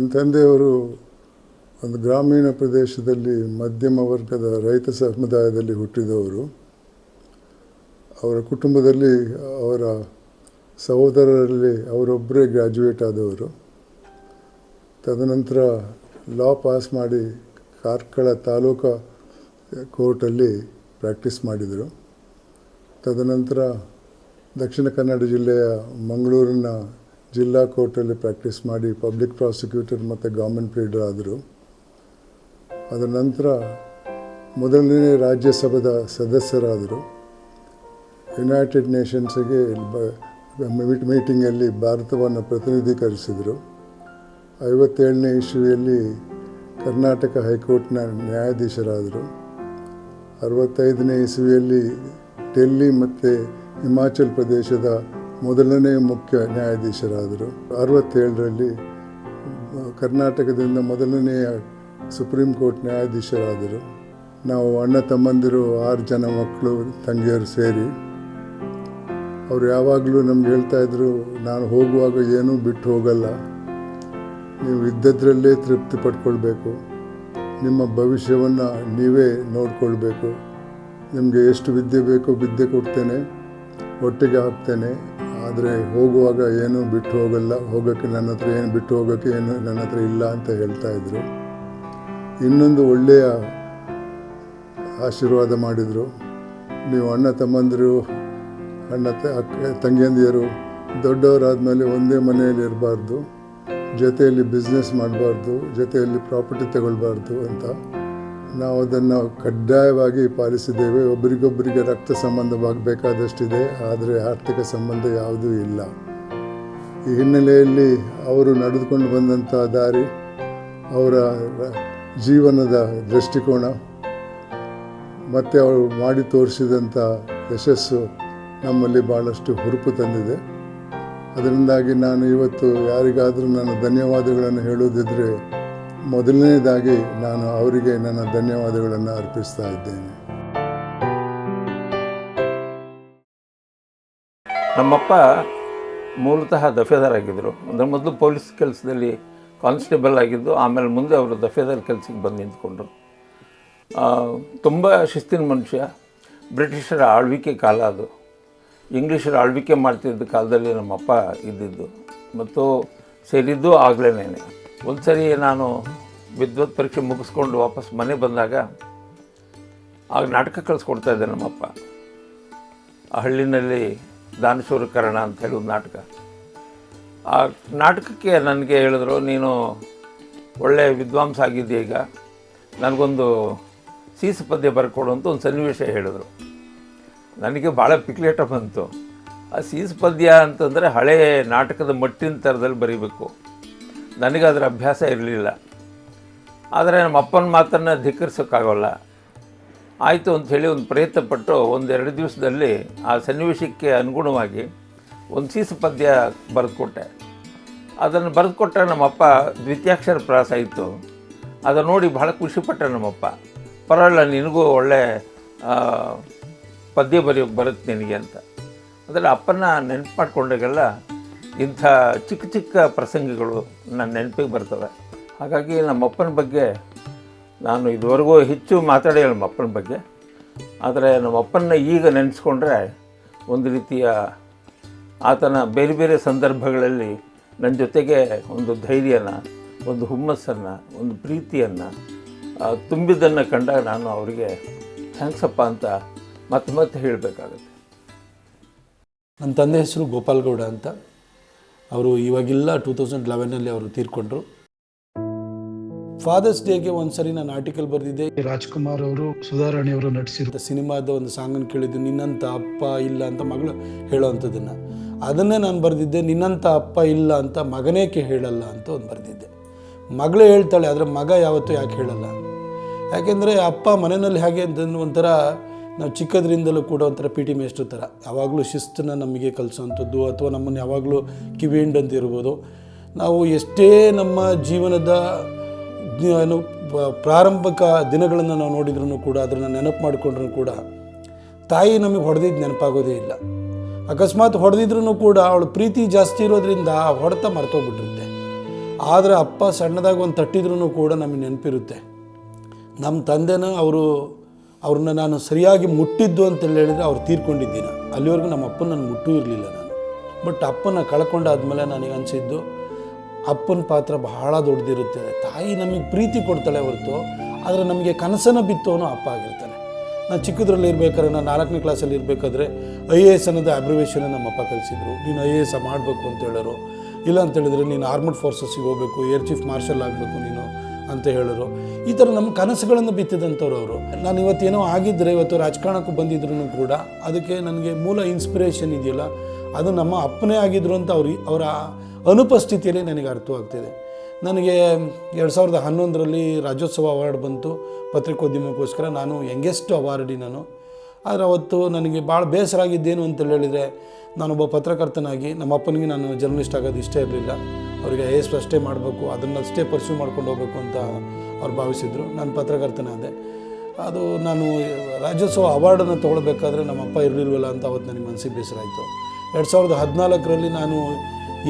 ನನ್ನ ತಂದೆಯವರು ಒಂದು ಗ್ರಾಮೀಣ ಪ್ರದೇಶದಲ್ಲಿ ಮಧ್ಯಮ ವರ್ಗದ ರೈತ ಸಮುದಾಯದಲ್ಲಿ ಹುಟ್ಟಿದವರು. ಅವರ ಕುಟುಂಬದಲ್ಲಿ ಅವರ ಸಹೋದರರಲ್ಲಿ ಅವರೊಬ್ಬರೇ ಗ್ರ್ಯಾಜುಯೇಟ್ ಆದವರು. ತದನಂತರ ಲಾ ಪಾಸ್ ಮಾಡಿ ಕಾರ್ಕಳ ತಾಲೂಕು ಕೋರ್ಟಲ್ಲಿ ಪ್ರಾಕ್ಟೀಸ್ ಮಾಡಿದರು. ತದನಂತರ ದಕ್ಷಿಣ ಕನ್ನಡ ಜಿಲ್ಲೆಯ ಮಂಗಳೂರಿನ ಜಿಲ್ಲಾ ಕೋರ್ಟಲ್ಲಿ ಪ್ರಾಕ್ಟೀಸ್ ಮಾಡಿ ಪಬ್ಲಿಕ್ ಪ್ರಾಸಿಕ್ಯೂಟರ್ ಮತ್ತು ಗೌರ್ಮೆಂಟ್ ಪ್ಲೀಡರ್ ಆದರು. ಅದರ ನಂತರ ಮೊದಲನೇ ರಾಜ್ಯಸಭಾದ ಸದಸ್ಯರಾದರು. ಯುನೈಟೆಡ್ ನೇಷನ್ಸ್ಗೆ ಮೀಟಿಂಗಲ್ಲಿ ಭಾರತವನ್ನು ಪ್ರತಿನಿಧೀಕರಿಸಿದರು. 57ನೇ ಇಸ್ವಿಯಲ್ಲಿ ಕರ್ನಾಟಕ ಹೈಕೋರ್ಟ್ನ ನ್ಯಾಯಾಧೀಶರಾದರು. 65ನೇ ಇಸ್ವಿಯಲ್ಲಿ ಡೆಲ್ಲಿ ಮತ್ತು ಹಿಮಾಚಲ್ ಪ್ರದೇಶದ ಮೊದಲನೇ ಮುಖ್ಯ ನ್ಯಾಯಾಧೀಶರಾದರು. 67ರಲ್ಲಿ ಕರ್ನಾಟಕದಿಂದ ಮೊದಲನೆಯ ಸುಪ್ರೀಂ ಕೋರ್ಟ್ ನ್ಯಾಯಾಧೀಶರಾದರು. ನಾವು ಅಣ್ಣ ತಮ್ಮಂದಿರು 6 ಜನ ಮಕ್ಕಳು ತಂಗಿಯರು ಸೇರಿ. ಅವರು ಯಾವಾಗಲೂ ನಮ್ಗೆ ಹೇಳ್ತಾಯಿದ್ರು, ನಾನು ಹೋಗುವಾಗ ಏನೂ ಬಿಟ್ಟು ಹೋಗಲ್ಲ, ನೀವು ಇದ್ದದ್ರಲ್ಲೇ ತೃಪ್ತಿ ಪಡ್ಕೊಳ್ಬೇಕು, ನಿಮ್ಮ ಭವಿಷ್ಯವನ್ನು ನೀವೇ ನೋಡ್ಕೊಳ್ಬೇಕು, ನಿಮಗೆ ಎಷ್ಟು ವಿದ್ಯೆ ಬೇಕೋ ವಿದ್ಯೆ ಕೊಡ್ತೇನೆ, ಒಟ್ಟಿಗೆ ಹಾಕ್ತೇನೆ, ಆದರೆ ಹೋಗುವಾಗ ಏನೂ ಬಿಟ್ಟು ಹೋಗಲ್ಲ, ಹೋಗೋಕ್ಕೆ ನನ್ನ ಹತ್ರ ಏನು ಬಿಟ್ಟು ಹೋಗೋಕ್ಕೆ ಏನು ನನ್ನ ಹತ್ರ ಇಲ್ಲ ಅಂತ ಹೇಳ್ತಾಯಿದ್ರು. ಇನ್ನೊಂದು ಒಳ್ಳೆಯ ಆಶೀರ್ವಾದ ಮಾಡಿದರು, ನೀವು ಅಣ್ಣ ತಮ್ಮಂದಿರು ತಂಗಿಯಂದಿಯರು ದೊಡ್ಡವರಾದಮೇಲೆ ಒಂದೇ ಮನೆಯಲ್ಲಿ ಇರಬಾರ್ದು, ಜೊತೆಯಲ್ಲಿ ಬಿಸ್ನೆಸ್ ಮಾಡಬಾರ್ದು, ಜೊತೆಯಲ್ಲಿ ಪ್ರಾಪರ್ಟಿ ತಗೊಳ್ಬಾರ್ದು ಅಂತ. ನಾವು ಅದನ್ನು ಕಡ್ಡಾಯವಾಗಿ ಪಾಲಿಸಿದ್ದೇವೆ. ಒಬ್ಬರಿಗೊಬ್ಬರಿಗೆ ರಕ್ತ ಸಂಬಂಧವಾಗಬೇಕಾದಷ್ಟಿದೆ, ಆದರೆ ಆರ್ಥಿಕ ಸಂಬಂಧ ಯಾವುದೂ ಇಲ್ಲ. ಈ ಹಿನ್ನೆಲೆಯಲ್ಲಿ ಅವರು ನಡೆದುಕೊಂಡು ಬಂದಂಥ ದಾರಿ, ಅವರ ಜೀವನದ ದೃಷ್ಟಿಕೋನ ಮತ್ತು ಅವರು ಮಾಡಿ ತೋರಿಸಿದಂಥ ಯಶಸ್ಸು ನಮ್ಮಲ್ಲಿ ಭಾಳಷ್ಟು ಹುರುಪು ತಂದಿದೆ. ಅದರಿಂದಾಗಿ ನಾನು ಇವತ್ತು ಯಾರಿಗಾದರೂ ನನ್ನ ಧನ್ಯವಾದಗಳನ್ನು ಹೇಳೋದಿದ್ದರೆ ಮೊದಲನೇದಾಗಿ ನಾನು ಅವರಿಗೆ ನನ್ನ ಧನ್ಯವಾದಗಳನ್ನು ಅರ್ಪಿಸ್ತಾ ಇದ್ದೇನೆ. ನಮ್ಮಪ್ಪ ಮೂಲತಃ ದಫೇದಾರ್ ಆಗಿದ್ದರು. ಅಂದರೆ ಮೊದಲು ಪೊಲೀಸ್ ಕೆಲಸದಲ್ಲಿ ಕಾನ್ಸ್ಟೇಬಲ್ ಆಗಿದ್ದು, ಆಮೇಲೆ ಮುಂದೆ ಅವರು ದಫೇದಾರ್ ಕೆಲಸಕ್ಕೆ ಬಂದು ನಿಂತ್ಕೊಂಡ್ರು. ತುಂಬ ಶಿಸ್ತಿನ ಮನುಷ್ಯ. ಬ್ರಿಟಿಷರ ಆಳ್ವಿಕೆ ಕಾಲ ಅದು. ಇಂಗ್ಲೀಷರ ಆಳ್ವಿಕೆ ಮಾಡ್ತಿದ್ದ ಕಾಲದಲ್ಲಿ ನಮ್ಮಪ್ಪ ಇದ್ದಿದ್ದು ಮತ್ತು ಸೇರಿದ್ದು ಆಗಲೇನೇ. ಒಂದು ಸರಿ ನಾನು ವಿದ್ವತ್ ಪರೀಕ್ಷೆ ಮುಗಿಸ್ಕೊಂಡು ವಾಪಸ್ ಮನೆ ಬಂದಾಗ ಆಗ ನಾಟಕ ಕಳಿಸ್ಕೊಡ್ತಾಯಿದ್ದೆ ನಮ್ಮಪ್ಪ. ಆ ಹಳ್ಳಿನಲ್ಲಿ ದಾನಶೂರ ಕರ್ಣ ಅಂತ ಹೇಳಿ ಒಂದು ನಾಟಕ. ಆ ನಾಟಕಕ್ಕೆ ನನಗೆ ಹೇಳಿದ್ರು, ನೀನು ಒಳ್ಳೆಯ ವಿದ್ವಾಂಸ ಆಗಿದ್ದೆ, ಈಗ ನನಗೊಂದು ಸೀಸು ಪದ್ಯ ಬರ್ಕೊಡು ಅಂತ ಒಂದು ಸನ್ನಿವೇಶ ಹೇಳಿದ್ರು. ನನಗೆ ಭಾಳ ಪಿಕ್ಲೇಟ ಬಂತು. ಆ ಸೀಸು ಪದ್ಯ ಅಂತಂದರೆ ಹಳೆಯ ನಾಟಕದ ಮಟ್ಟಿನ ಥರದಲ್ಲಿ ಬರೀಬೇಕು. ನನಗೆ ಅದರ ಅಭ್ಯಾಸ ಇರಲಿಲ್ಲ. ಆದರೆ ನಮ್ಮ ಅಪ್ಪನ ಮಾತನ್ನು ಧಿಕ್ಕರಿಸೋಕ್ಕಾಗೋಲ್ಲ. ಆಯಿತು ಅಂಥೇಳಿ ಒಂದು ಪ್ರಯತ್ನ ಪಟ್ಟು 1-2 ದಿವಸದಲ್ಲಿ ಆ ಸನ್ನಿವೇಶಕ್ಕೆ ಅನುಗುಣವಾಗಿ ಒಂದು ಸೀಸು ಪದ್ಯ ಬರೆದುಕೊಟ್ಟೆ. ಅದನ್ನು ಬರೆದುಕೊಟ್ಟರೆ ನಮ್ಮಪ್ಪ ದ್ವಿತೀಯಾಕ್ಷರ ಪ್ರಾಸ ಇತ್ತು. ಅದನ್ನು ನೋಡಿ ಭಾಳ ಖುಷಿಪಟ್ಟ ನಮ್ಮಪ್ಪ. ಪರವಾಗಿಲ್ಲ, ನಿನಗೂ ಒಳ್ಳೆ ಪದ್ಯ ಬರೆಯೋಕ್ಕೆ ಬರುತ್ತೆ ನಿನಗೆ ಅಂತ. ಅಂದರೆ ಅಪ್ಪನ ನೆನಪು ಮಾಡಿಕೊಂಡಾಗೆಲ್ಲ ಇಂಥ ಚಿಕ್ಕ ಚಿಕ್ಕ ಪ್ರಸಂಗಗಳು ನನ್ನ ನೆನಪಿಗೆ ಬರ್ತವೆ. ಹಾಗಾಗಿ ನಮ್ಮಪ್ಪನ ಬಗ್ಗೆ ನಾನು ಇದುವರೆಗೂ ಹೆಚ್ಚು ಮಾತಾಡಿಲ್ಲ ನಮ್ಮಪ್ಪನ ಬಗ್ಗೆ. ಆದರೆ ನಮ್ಮಪ್ಪನ ಈಗ ನೆನೆಸ್ಕೊಂಡ್ರೆ ಒಂದು ರೀತಿಯ ಆತನ ಬೇರೆ ಬೇರೆ ಸಂದರ್ಭಗಳಲ್ಲಿ ನನ್ನ ಜೊತೆಗೆ ಒಂದು ಧೈರ್ಯನ, ಒಂದು ಹುಮ್ಮಸ್ಸನ್ನು, ಒಂದು ಪ್ರೀತಿಯನ್ನು ತುಂಬಿದ್ದನ್ನು ಕಂಡಾಗ ನಾನು ಅವರಿಗೆ ಥ್ಯಾಂಕ್ಸಪ್ಪ ಅಂತ ಮತ್ತೆ ಹೇಳಬೇಕಾಗುತ್ತೆ. ನನ್ನ ತಂದೆ ಹೆಸರು ಗೋಪಾಲ್ಗೌಡ ಅಂತ. ಅವರು ಇವಾಗಿಲ್ಲ, 2011ರಲ್ಲಿ ಅವರು ತೀರ್ಕೊಂಡ್ರು. ಫಾದರ್ಸ್ ಡೇಗೆ ಒಂದು ಸರಿ ನಾನು ಆರ್ಟಿಕಲ್ ಬರೆದಿದ್ದೆ. ರಾಜ್ಕುಮಾರ್ ಅವರು, ಸುಧಾರಾಣಿ ಅವರು ನಟಿಸಿರೋ ಸಿನಿಮಾದ ಒಂದು ಸಾಂಗನ್ನು ಕೇಳಿದ್ದು, ನಿನ್ನಂಥ ಅಪ್ಪ ಇಲ್ಲ ಅಂತ ಮಗಳು ಹೇಳೋವಂಥದ್ದನ್ನು. ಅದನ್ನೇ ನಾನು ಬರೆದಿದ್ದೆ, ನಿನ್ನಂಥ ಅಪ್ಪ ಇಲ್ಲ ಅಂತ ಮಗನೇಕೆ ಹೇಳಲ್ಲ ಅಂತ ಒಂದು ಬರೆದಿದ್ದೆ. ಮಗಳೇ ಹೇಳ್ತಾಳೆ, ಆದರೆ ಮಗ ಯಾವತ್ತೂ ಯಾಕೆ ಹೇಳಲ್ಲ? ಯಾಕೆಂದರೆ ಅಪ್ಪ ಮನೆಯಲ್ಲಿ ಹಾಗೆ ಅಂತಂದ್ರೆ ಒಂಥರ ನಾವು ಚಿಕ್ಕದ್ರಿಂದಲೂ ಕೂಡ ಒಂಥರ ಪಿ ಟಿ ಮೇಷ್ಟ್ರ ಥರ ಯಾವಾಗಲೂ ಶಿಸ್ತನ್ನು ನಮಗೆ ಕಲಿಸೋವಂಥದ್ದು, ಅಥವಾ ನಮ್ಮನ್ನು ಯಾವಾಗಲೂ ಕಿವಿಹಿಂಡಂತ ಇರ್ಬೋದು. ನಾವು ಎಷ್ಟೇ ನಮ್ಮ ಜೀವನದ ಪ್ರಾರಂಭಿಕ ದಿನಗಳನ್ನು ನಾವು ನೋಡಿದ್ರೂ ಕೂಡ, ಅದನ್ನು ನೆನಪು ಮಾಡಿಕೊಂಡ್ರೂ ಕೂಡ ತಾಯಿ ನಮಗೆ ಹೊಡೆದಿದ್ದು ನೆನಪಾಗೋದೇ ಇಲ್ಲ. ಅಕಸ್ಮಾತ್ ಹೊಡೆದಿದ್ರೂ ಕೂಡ ಅವಳು ಪ್ರೀತಿ ಜಾಸ್ತಿ ಇರೋದ್ರಿಂದ ಆ ಹೊಡೆತ ಮರ್ತೋಗ್ಬಿಟ್ಟಿರುತ್ತೆ. ಆದರೆ ಅಪ್ಪ ಸಣ್ಣದಾಗಿ ಒಂದು ತಟ್ಟಿದ್ರೂ ಕೂಡ ನಮಗೆ ನೆನಪಿರುತ್ತೆ. ನಮ್ಮ ತಂದೆನ ಅವ್ರನ್ನ ನಾನು ಸರಿಯಾಗಿ ಮುಟ್ಟಿದ್ದು ಅಂತೇಳಿ ಹೇಳಿದರೆ ಅವ್ರು ತೀರ್ಕೊಂಡಿದ್ದೀನಿ. ಅಲ್ಲಿವರೆಗೂ ನಮ್ಮ ಅಪ್ಪನ ನಾನು ಮುಟ್ಟೂ ಇರಲಿಲ್ಲ ನಾನು. ಬಟ್ ಅಪ್ಪನ ಕಳ್ಕೊಂಡಾದ್ಮೇಲೆ ನನಗೆ ಅನಿಸಿದ್ದು ಅಪ್ಪನ ಪಾತ್ರ ಬಹಳ ದೊಡ್ಡದಿರುತ್ತೆ. ತಾಯಿ ನಮಗೆ ಪ್ರೀತಿ ಕೊಡ್ತಾಳೆ ಹೊರತು, ಆದರೆ ನಮಗೆ ಕನಸನ್ನು ಬಿತ್ತೋನು ಅಪ್ಪ ಆಗಿರ್ತಾನೆ. ನಾನು ಚಿಕ್ಕದ್ರಲ್ಲಿ ಇರ್ಬೇಕಾದ್ರೆ, ನಾನು 4ನೇ ಕ್ಲಾಸಲ್ಲಿ ಇರಬೇಕಾದ್ರೆ IAS ಅನ್ನೋದು ಅಬ್ರಿವೇಷನ್ ನಮ್ಮ ಅಪ್ಪ ಕಲಿಸಿದ್ರು. ನೀನು IAS ಮಾಡಬೇಕು ಅಂತ ಹೇಳೋರು. ಇಲ್ಲ ಅಂತ ಹೇಳಿದ್ರೆ ನೀನು ಆರ್ಮಡ್ ಫೋರ್ಸಸ್ಸಿಗೆ ಹೋಗಬೇಕು, ಏರ್ ಚೀಫ್ ಮಾರ್ಷಲ್ ಆಗಬೇಕು ನೀನು ಅಂತ ಹೇಳೋರು. ಈ ಥರ ನಮ್ಮ ಕನಸುಗಳನ್ನು ಬಿತ್ತಿದಂಥವ್ರು ಅವರು. ನಾನು ಇವತ್ತೇನೋ ಆಗಿದ್ದರೆ, ಇವತ್ತು ರಾಜಕಾರಣಕ್ಕೂ ಬಂದಿದ್ರು ಕೂಡ ಅದಕ್ಕೆ ನನಗೆ ಮೂಲ ಇನ್ಸ್ಪಿರೇಷನ್ ಇದೆಯಲ್ಲ, ಅದು ನಮ್ಮ ಅಪ್ಪನೇ ಆಗಿದ್ರು ಅಂತ ಅವರ ಅನುಪಸ್ಥಿತಿಯಲ್ಲಿ ನನಗೆ ಅರ್ಥವಾಗ್ತಿದೆ. ನನಗೆ 2011ರಲ್ಲಿ ರಾಜ್ಯೋತ್ಸವ ಅವಾರ್ಡ್ ಬಂತು ಪತ್ರಿಕೋದ್ಯಮಕ್ಕೋಸ್ಕರ. ನಾನು ಯಂಗೆಸ್ಟ್ ಅವಾರ್ಡಿ ನಾನು. ಆದರೆ ಅವತ್ತು ನನಗೆ ಭಾಳ ಬೇಸರ ಆಗಿದ್ದೇನು ಅಂತೇಳಿ ಹೇಳಿದರೆ, ನಾನೊಬ್ಬ ಪತ್ರಕರ್ತನಾಗಿ ನಮ್ಮ ಅಪ್ಪನಿಗೆ ನಾನು ಜರ್ನಲಿಸ್ಟ್ ಆಗೋದು ಇಷ್ಟ ಇರಲಿಲ್ಲ. ಅವರಿಗೆ IAS ಅಷ್ಟೇ ಮಾಡಬೇಕು, ಅದನ್ನಷ್ಟೇ ಪರ್ಸ್ಯೂ ಮಾಡ್ಕೊಂಡು ಹೋಗಬೇಕು ಅಂತ ಅವ್ರು ಭಾವಿಸಿದರು. ನಾನು ಪತ್ರಕರ್ತನಾದೆ. ಅದು ನಾನು ರಾಜ್ಯೋತ್ಸವ ಅವಾರ್ಡನ್ನು ತೊಗೊಳ್ಬೇಕಾದ್ರೆ ನಮ್ಮ ಅಪ್ಪ ಇರಲಿಲ್ವಲ್ಲ ಅಂತ ಅವತ್ತು ನನಗೆ ಮನಸ್ಸಿಗೆ ಬೇಸರ ಆಯಿತು. 2014ರಲ್ಲಿ ನಾನು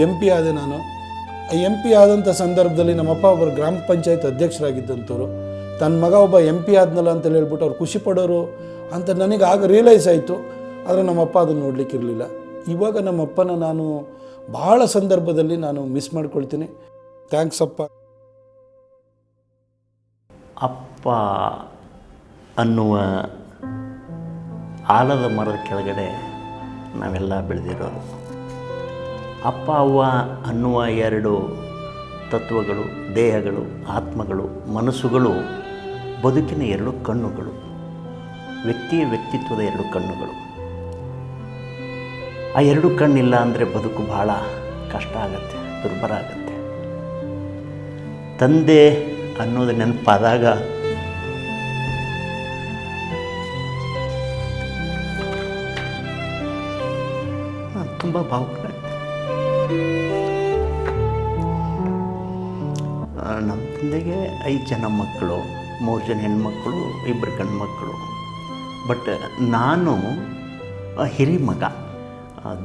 MP ಆದೆ. ನಾನು MP ಆದಂಥ ಸಂದರ್ಭದಲ್ಲಿ ನಮ್ಮಪ್ಪ ಒಬ್ಬರು ಗ್ರಾಮ ಪಂಚಾಯತ್ ಅಧ್ಯಕ್ಷರಾಗಿದ್ದಂಥವ್ರು. ತನ್ನ ಮಗ ಒಬ್ಬ MP ಆದ್ನಲ್ಲ ಅಂತೇಳಿ ಹೇಳ್ಬಿಟ್ಟು ಅವ್ರು ಖುಷಿ ಪಡೋರು ಅಂತ ನನಗೆ ಆಗ ರಿಯಲೈಸ್ ಆಯಿತು. ಆದರೆ ನಮ್ಮಪ್ಪ ಅದನ್ನು ನೋಡಲಿಕ್ಕಿರಲಿಲ್ಲ. ಇವಾಗ ನಮ್ಮಪ್ಪನ ನಾನು ಭಾಳ ಸಂದರ್ಭದಲ್ಲಿ ನಾನು ಮಿಸ್ ಮಾಡ್ಕೊಳ್ತೀನಿ. ಥ್ಯಾಂಕ್ಸ್ ಅಪ್ಪ. ಅಪ್ಪ ಅನ್ನುವ ಆಲದ ಮರದ ಕೆಳಗಡೆ ನಾವೆಲ್ಲ ಬೆಳೆದಿರೋದು. ಅಪ್ಪ ಅವ್ವ ಅನ್ನುವ 2 ತತ್ವಗಳು, ದೇಹಗಳು, ಆತ್ಮಗಳು, ಮನಸ್ಸುಗಳು ಬದುಕಿನ 2 ಕಣ್ಣುಗಳು, ವ್ಯಕ್ತಿಯ ವ್ಯಕ್ತಿತ್ವದ 2 ಕಣ್ಣುಗಳು. ಆ 2 ಕಣ್ಣಿಲ್ಲ ಅಂದರೆ ಬದುಕು ಭಾಳ ಕಷ್ಟ ಆಗುತ್ತೆ, ದುರ್ಬರ ಆಗುತ್ತೆ. ತಂದೆ ಅನ್ನೋದು ನೆನಪಾದಾಗ ತುಂಬ ಭಾವುಕನಾಗ್ತದೆ. ನಮ್ಮ ತಂದೆಗೆ 5 ಜನ ಮಕ್ಕಳು, 3 ಜನ ಹೆಣ್ಮಕ್ಕಳು, 2 ಗಂಡು ಮಕ್ಕಳು. ಬಟ್ ನಾನು ಹಿರಿ ಮಗ.